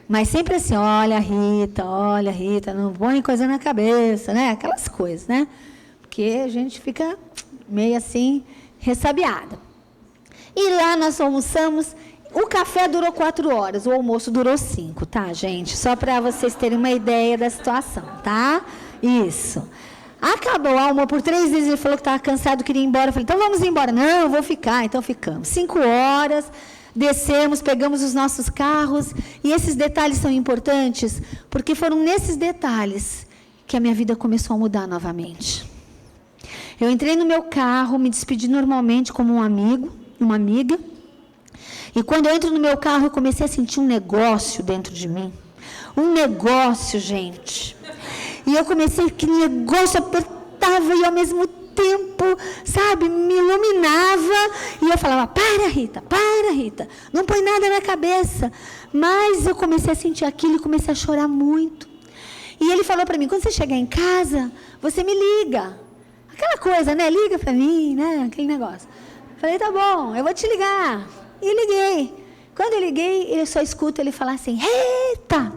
Mas sempre assim, olha, Rita, não põe coisa na cabeça, né? Aquelas coisas, né? Porque a gente fica meio assim, ressabiada. E lá nós almoçamos, o café durou 4 horas, o almoço durou 5, tá, gente? Só para vocês terem uma ideia da situação, tá? Isso. Acabou a almoço, por 3 vezes ele falou que estava cansado, queria ir embora. Eu falei, então vamos embora. Não, eu vou ficar. Então ficamos. 5 horas, descemos, pegamos os nossos carros. E esses detalhes são importantes, porque foram nesses detalhes que a minha vida começou a mudar novamente. Eu entrei no meu carro, me despedi normalmente como um amigo, uma amiga. E quando eu entro no meu carro, eu comecei a sentir um negócio dentro de mim. Um negócio, gente. E eu comecei, aquele negócio apertava e ao mesmo tempo, sabe, me iluminava. E eu falava, para Rita, não põe nada na cabeça. Mas eu comecei a sentir aquilo e comecei a chorar muito. E ele falou para mim, quando você chegar em casa, você me liga. Aquela coisa, né, liga para mim, né, aquele negócio. Falei, tá bom, eu vou te ligar. E liguei. Quando eu liguei, eu só escuto ele falar assim, Rita!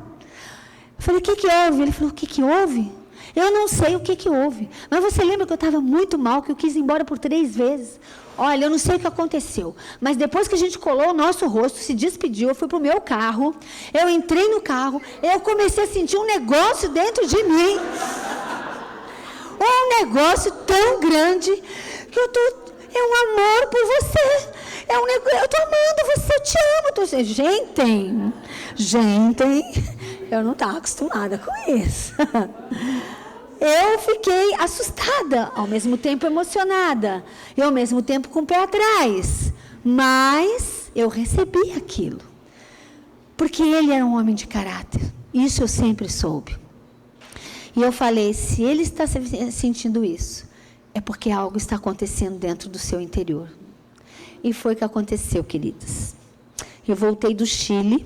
Eu falei, o que houve? Ele falou, o que houve? Eu não sei o que houve. Mas você lembra que eu estava muito mal, que eu quis ir embora por 3 vezes? Olha, eu não sei o que aconteceu. Mas depois que a gente colou o nosso rosto, se despediu, eu fui para o meu carro, eu entrei no carro, eu comecei a sentir um negócio dentro de mim. Um negócio tão grande que é um amor por você. É um negócio, eu estou amando você, eu te amo. Gente, eu não estava acostumada com isso. Eu fiquei assustada, ao mesmo tempo emocionada, e ao mesmo tempo com o pé atrás. Mas eu recebi aquilo. Porque ele era um homem de caráter. Isso eu sempre soube. E eu falei, se ele está sentindo isso, é porque algo está acontecendo dentro do seu interior. E foi o que aconteceu, queridas. Eu voltei do Chile,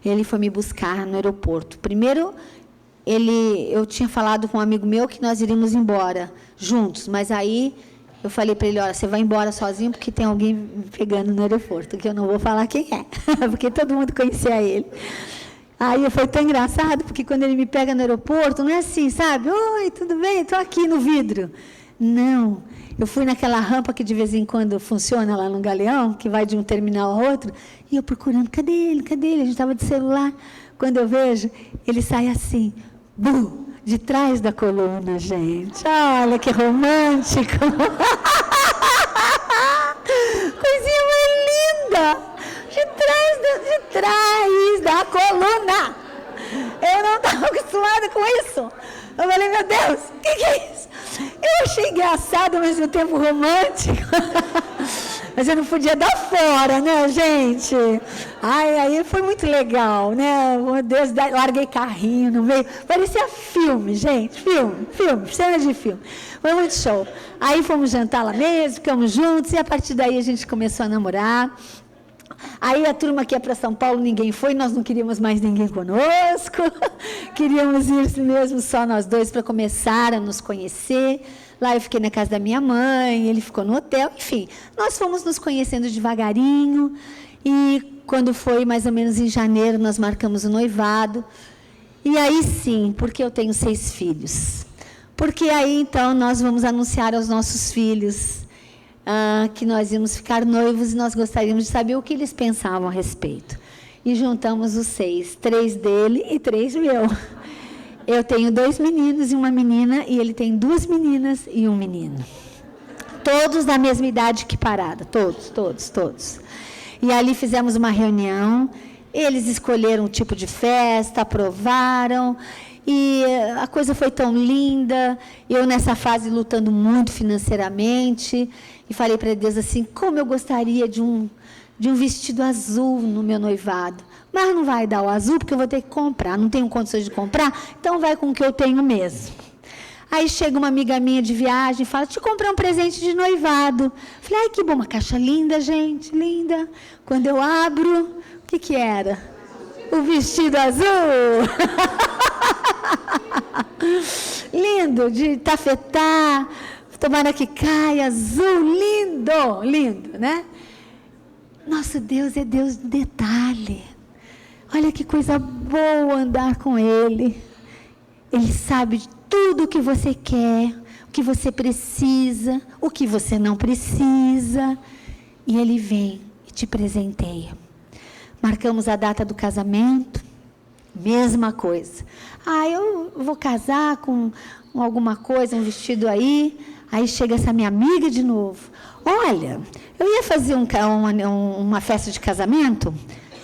ele foi me buscar no aeroporto. Primeiro, eu tinha falado com um amigo meu que nós iríamos embora juntos, mas aí eu falei para ele, olha, você vai embora sozinho porque tem alguém me pegando no aeroporto, que eu não vou falar quem é, porque todo mundo conhecia ele. Aí foi tão engraçado, porque quando ele me pega no aeroporto, não é assim, sabe? Oi, tudo bem? Estou aqui no vidro. Não, eu fui naquela rampa que de vez em quando funciona lá no Galeão, que vai de um terminal a outro, e eu procurando, cadê ele? Cadê ele? A gente estava de celular. Quando eu vejo, ele sai assim, de trás da coluna, gente. Olha que romântico. Coisinha mais linda. De trás da coluna. Eu não estava acostumada com isso. Eu falei, meu Deus, o que é isso? Eu achei engraçado, ao mesmo tempo romântico. Mas eu não podia dar fora, né, gente? Ai, aí foi muito legal, né? Meu Deus, larguei carrinho no meio. Parecia filme, gente. Filme, cena de filme. Foi muito show. Aí fomos jantar lá mesmo, ficamos juntos, e a partir daí a gente começou a namorar. Aí a turma que ia para São Paulo, ninguém foi, nós não queríamos mais ninguém conosco, queríamos ir mesmo só nós dois para começar a nos conhecer. Lá eu fiquei na casa da minha mãe, ele ficou no hotel, enfim, nós fomos nos conhecendo devagarinho, e quando foi mais ou menos em janeiro, nós marcamos o noivado, e aí sim, porque eu tenho 6 filhos, porque aí então nós vamos anunciar aos nossos filhos que nós íamos ficar noivos e nós gostaríamos de saber o que eles pensavam a respeito. E juntamos os 6, 3 dele e 3 meu. Eu tenho 2 meninos e uma menina, e ele tem 2 meninas e um menino. Todos da mesma idade que Parada, todos. E ali fizemos uma reunião, eles escolheram o tipo de festa, aprovaram, e a coisa foi tão linda, eu nessa fase lutando muito financeiramente, e falei para Deus assim, como eu gostaria de um vestido azul no meu noivado, mas não vai dar o azul porque eu vou ter que comprar, não tenho condições de comprar, então vai com o que eu tenho mesmo. Aí chega uma amiga minha de viagem e fala, te comprei um presente de noivado. Falei, ai que bom, uma caixa linda, gente, linda. Quando eu abro, o que era? O vestido azul. Lindo, de tafetá, tomara que caia, azul, lindo, né? Nosso Deus é Deus do detalhe. Olha que coisa boa andar com Ele. Ele sabe de tudo o que você quer, o que você precisa, o que você não precisa. E Ele vem e te presenteia. Marcamos a data do casamento, mesma coisa. Eu vou casar com alguma coisa, um vestido aí. Aí chega essa minha amiga de novo. Olha, eu ia fazer uma festa de casamento,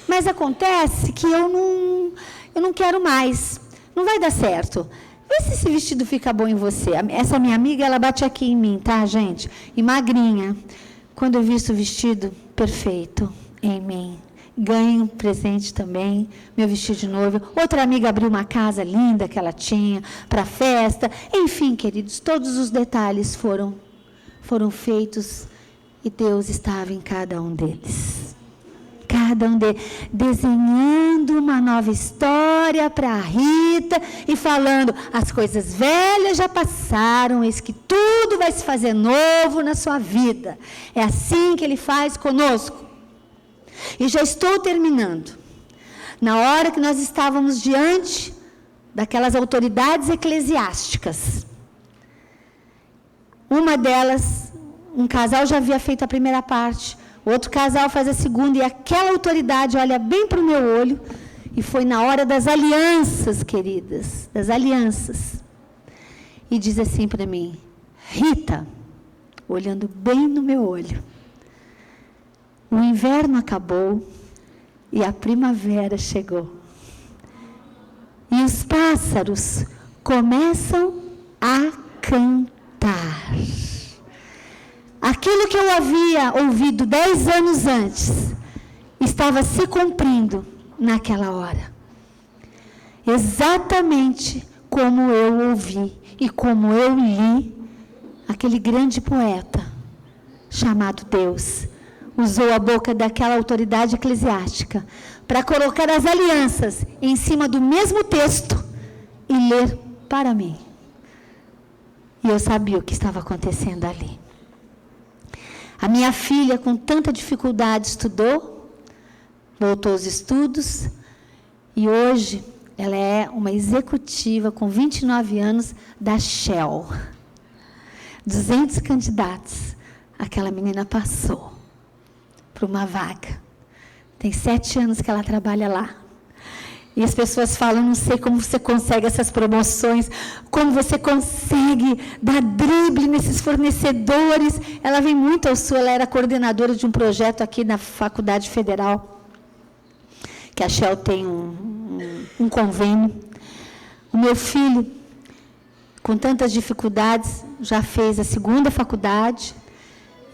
mas acontece que eu não quero mais. Não vai dar certo. Vê se esse vestido fica bom em você. Essa minha amiga, ela bate aqui em mim, tá, gente? E magrinha. Quando eu visto o vestido, perfeito em mim. Ganhei um presente também, meu vestido de noiva. Outra amiga abriu uma casa linda que ela tinha para a festa. Enfim, queridos, todos os detalhes foram feitos e Deus estava em cada um deles. Cada um deles, desenhando uma nova história para a Rita e falando, as coisas velhas já passaram, eis que tudo vai se fazer novo na sua vida. É assim que Ele faz conosco. E já estou terminando. Na hora que nós estávamos diante daquelas autoridades eclesiásticas, uma delas, um casal já havia feito a primeira parte, outro casal faz a segunda, e aquela autoridade olha bem para o meu olho, e foi na hora das alianças, queridas, das alianças, e diz assim para mim, Rita, olhando bem no meu olho, o inverno acabou e a primavera chegou. E os pássaros começam a cantar. Aquilo que eu havia ouvido 10 anos antes, estava se cumprindo naquela hora. Exatamente como eu ouvi e como eu li, aquele grande poeta chamado Deus, usou a boca daquela autoridade eclesiástica para colocar as alianças em cima do mesmo texto e ler para mim. E eu sabia o que estava acontecendo ali. A minha filha, com tanta dificuldade, estudou, voltou aos estudos, E hoje ela é uma executiva com 29 anos da Shell. 200 candidatos. Aquela menina passou para uma vaga. Tem 7 anos que ela trabalha lá. E as pessoas falam, não sei como você consegue essas promoções, como você consegue dar drible nesses fornecedores. Ela vem muito ao Sul, ela era coordenadora de um projeto aqui na Faculdade Federal, que a Shell tem um convênio. O meu filho, com tantas dificuldades, já fez a 2ª faculdade,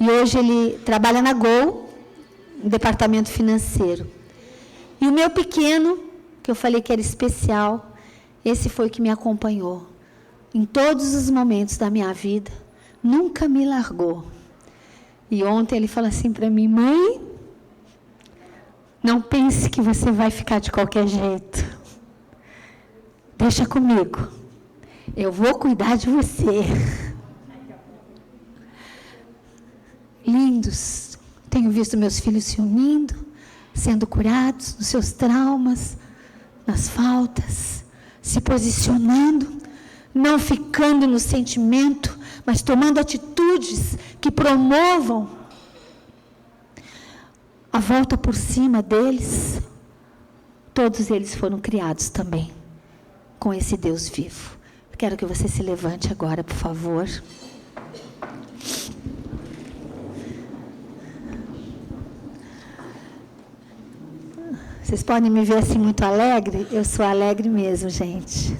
e hoje ele trabalha na Gol, no departamento financeiro. E o meu pequeno, que eu falei que era especial, esse foi que me acompanhou em todos os momentos da minha vida, nunca me largou. E ontem ele falou assim para mim: mãe, não pense que você vai ficar de qualquer jeito. Deixa comigo, eu vou cuidar de você. Lindos, tenho visto meus filhos se unindo, sendo curados dos seus traumas, nas faltas, se posicionando, não ficando no sentimento, mas tomando atitudes que promovam a volta por cima deles. Todos eles foram criados também com esse Deus vivo. Quero que você se levante agora, por favor. Vocês podem me ver assim muito alegre? Eu sou alegre mesmo, gente.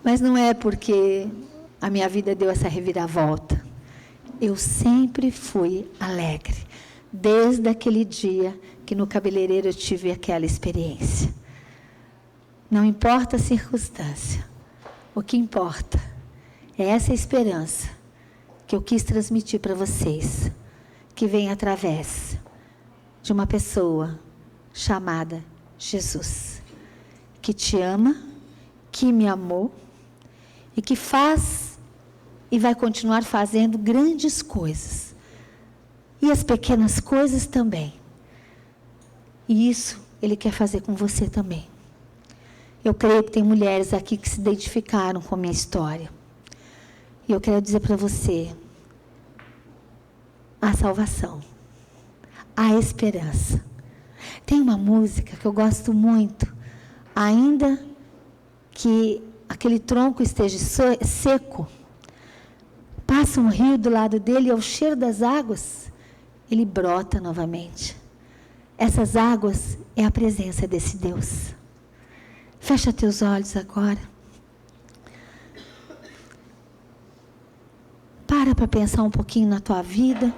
Mas não é porque a minha vida deu essa reviravolta. Eu sempre fui alegre, desde aquele dia que no cabeleireiro eu tive aquela experiência. Não importa a circunstância, o que importa é essa esperança que eu quis transmitir para vocês, que vem através de uma pessoa chamada Jesus, que te ama, que me amou e que faz e vai continuar fazendo grandes coisas. E as pequenas coisas também. E isso Ele quer fazer com você também. Eu creio que tem mulheres aqui que se identificaram com a minha história. E eu quero dizer para você, há salvação, há esperança. Tem uma música que eu gosto muito, ainda que aquele tronco esteja seco, passa um rio do lado dele e ao cheiro das águas, ele brota novamente. Essas águas é a presença desse Deus. Fecha teus olhos agora. Para pensar um pouquinho na tua vida.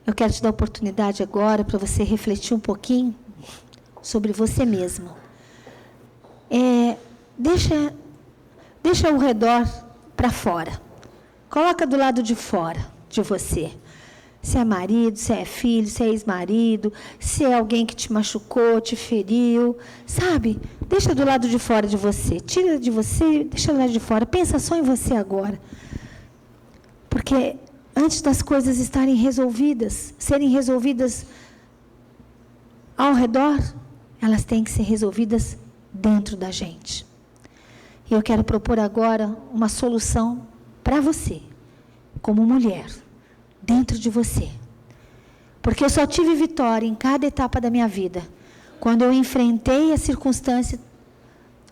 Eu quero te dar a oportunidade agora para você refletir um pouquinho sobre você mesmo. Deixa o redor para fora. Coloca do lado de fora de você. Se é marido, se é filho, se é ex-marido, se é alguém que te machucou, te feriu, sabe? Deixa do lado de fora de você. Tira de você, deixa do lado de fora. Pensa só em você agora. Porque antes das coisas estarem resolvidas, serem resolvidas ao redor, elas têm que ser resolvidas dentro da gente. E eu quero propor agora uma solução para você, como mulher, dentro de você. Porque eu só tive vitória em cada etapa da minha vida, quando eu enfrentei a circunstância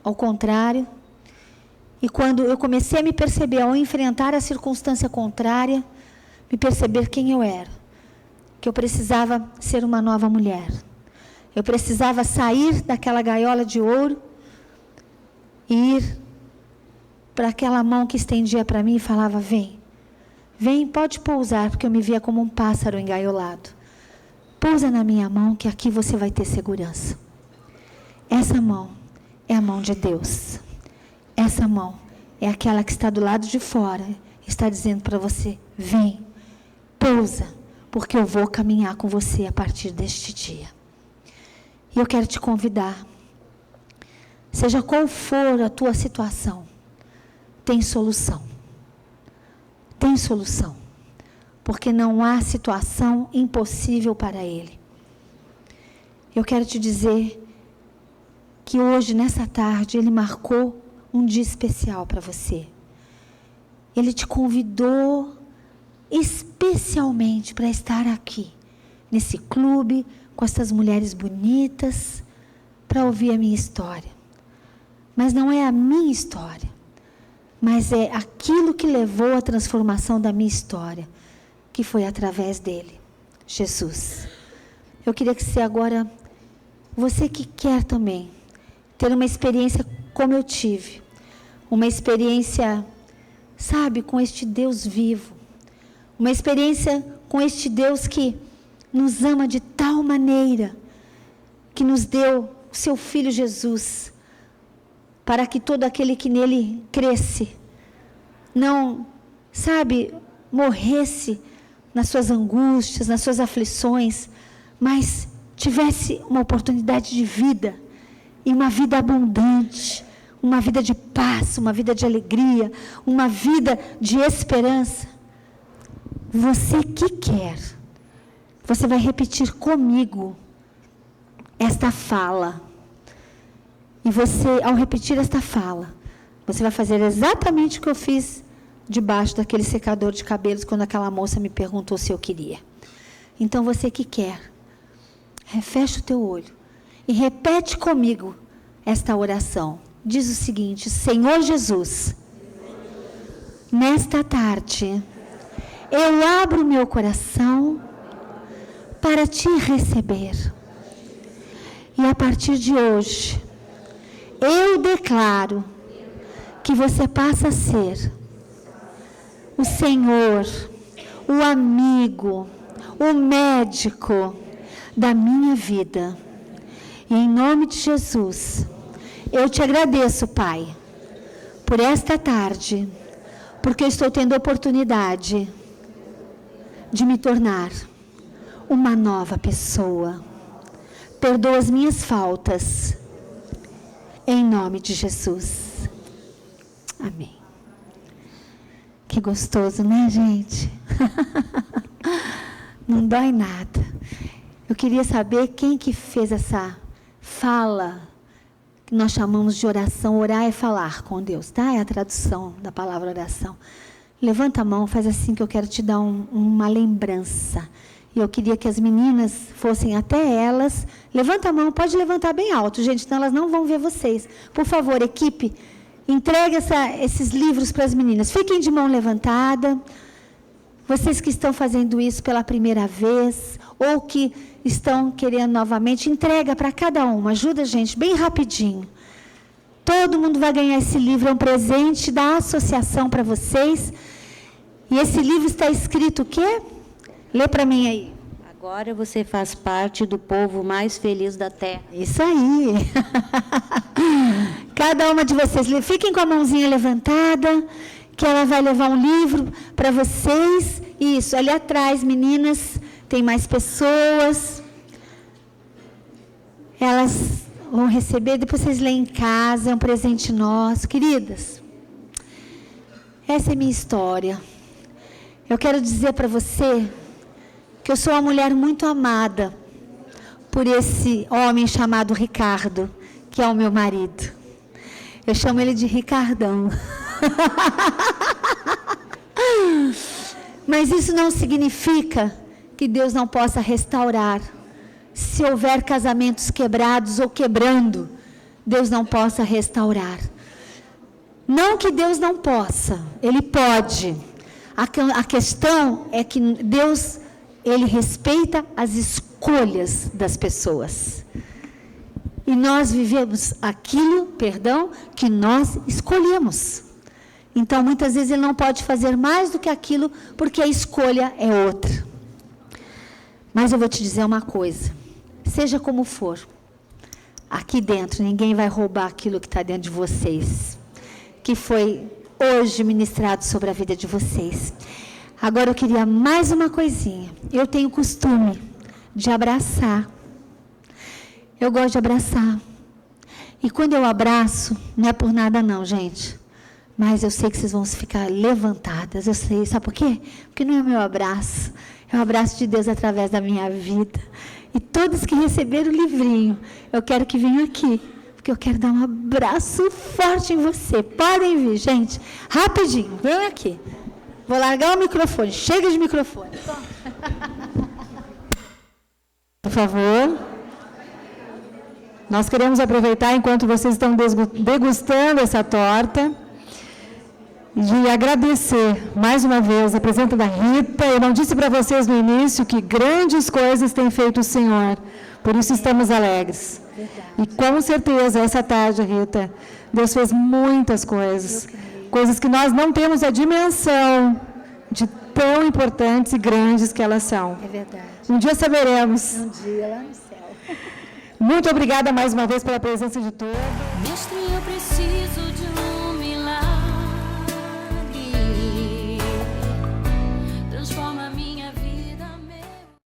ao contrário, e quando eu comecei a me perceber, ao enfrentar a circunstância contrária, me perceber quem eu era, que eu precisava ser uma nova mulher. Eu precisava sair daquela gaiola de ouro e ir para aquela mão que estendia para mim e falava: vem, pode pousar, porque eu me via como um pássaro engaiolado. Pousa na minha mão, que aqui você vai ter segurança. Essa mão é a mão de Deus. Essa mão é aquela que está do lado de fora, está dizendo para você: vem, pousa, porque eu vou caminhar com você a partir deste dia. E eu quero te convidar, seja qual for a tua situação, tem solução. Tem solução. Porque não há situação impossível para Ele. eu quero te dizer que hoje, nessa tarde, Ele marcou um dia especial para você. Ele te convidou especialmente para estar aqui, nesse clube, com essas mulheres bonitas, para ouvir a minha história. Mas não é a minha história, mas é aquilo que levou à transformação da minha história, que foi através dele, Jesus. Eu queria que você agora, você que quer também ter uma experiência como eu tive, uma experiência, sabe, com este Deus vivo, uma experiência com este Deus que nos ama de tal maneira, que nos deu o seu Filho Jesus, para que todo aquele que nele cresce, não, sabe, morresse nas suas angústias, nas suas aflições, mas tivesse uma oportunidade de vida, e uma vida abundante, uma vida de paz, uma vida de alegria, uma vida de esperança. Você que quer, você vai repetir comigo esta fala. E você, ao repetir esta fala, você vai fazer exatamente o que eu fiz debaixo daquele secador de cabelos, quando aquela moça me perguntou se eu queria. Então, você que quer, fecha o teu olho e repete comigo esta oração. Diz o seguinte: Senhor Jesus, nesta tarde, eu abro meu coração para te receber. E a partir de hoje, eu declaro que você passa a ser o Senhor, o amigo, o médico da minha vida. E em nome de Jesus, eu te agradeço, Pai, por esta tarde, porque eu estou tendo a oportunidade de me tornar uma nova pessoa. Perdoa as minhas faltas, em nome de Jesus. Amém. Que gostoso, né, gente? Não dói nada. Eu queria saber quem que fez essa fala, que nós chamamos de oração. Orar é falar com Deus, tá? É a tradução da palavra oração. Levanta a mão, faz assim, que eu quero te dar uma lembrança. E eu queria que as meninas fossem até elas. Levanta a mão, pode levantar bem alto, gente, senão elas não vão ver vocês. Por favor, equipe, entregue esses livros para as meninas. Fiquem de mão levantada. Vocês que estão fazendo isso pela primeira vez, ou que estão querendo novamente, entrega para cada uma. Ajuda a gente, bem rapidinho. Todo mundo vai ganhar esse livro, é um presente da associação para vocês. E esse livro está escrito o quê? Lê para mim aí. Agora você faz parte do povo mais feliz da terra. Isso aí. Cada uma de vocês, fiquem com a mãozinha levantada, que ela vai levar um livro para vocês. Isso, ali atrás, meninas, tem mais pessoas. Elas vão receber, depois vocês leem em casa, é um presente nosso. Queridas, essa é a minha história. Eu quero dizer para você que eu sou uma mulher muito amada por esse homem chamado Ricardo, que é o meu marido. Eu chamo ele de Ricardão. Mas isso não significa que Deus não possa restaurar. Se houver casamentos quebrados ou quebrando, Deus não possa restaurar. Não que Deus não possa, Ele pode. A questão é que Deus, Ele respeita as escolhas das pessoas. E nós vivemos aquilo, que nós escolhemos. Então, muitas vezes, Ele não pode fazer mais do que aquilo, porque a escolha é outra. Mas eu vou te dizer uma coisa. Seja como for, aqui dentro, ninguém vai roubar aquilo que está dentro de vocês, que foi hoje ministrado sobre a vida de vocês. Agora eu queria mais uma coisinha. Eu tenho costume de abraçar. Eu gosto de abraçar. E quando eu abraço, não é por nada não, gente. Mas eu sei que vocês vão ficar levantadas. Eu sei, sabe por quê? Porque não é o meu abraço. É o abraço de Deus através da minha vida. E todos que receberam o livrinho, eu quero que venham aqui, porque eu quero dar um abraço forte em você. Podem vir, gente. Rapidinho, vem aqui. Vou largar o microfone. Chega de microfone. Por favor. Nós queremos aproveitar, enquanto vocês estão degustando essa torta, de agradecer mais uma vez a presença da Rita. Eu não disse para vocês no início que grandes coisas tem feito o Senhor, por isso estamos alegres. E com certeza, essa tarde, Rita, Deus fez muitas coisas, coisas que nós não temos a dimensão de tão importantes e grandes que elas são. É verdade. Um dia saberemos. Um dia lá no céu. Muito obrigada mais uma vez pela presença de todos. Mestre, eu preciso de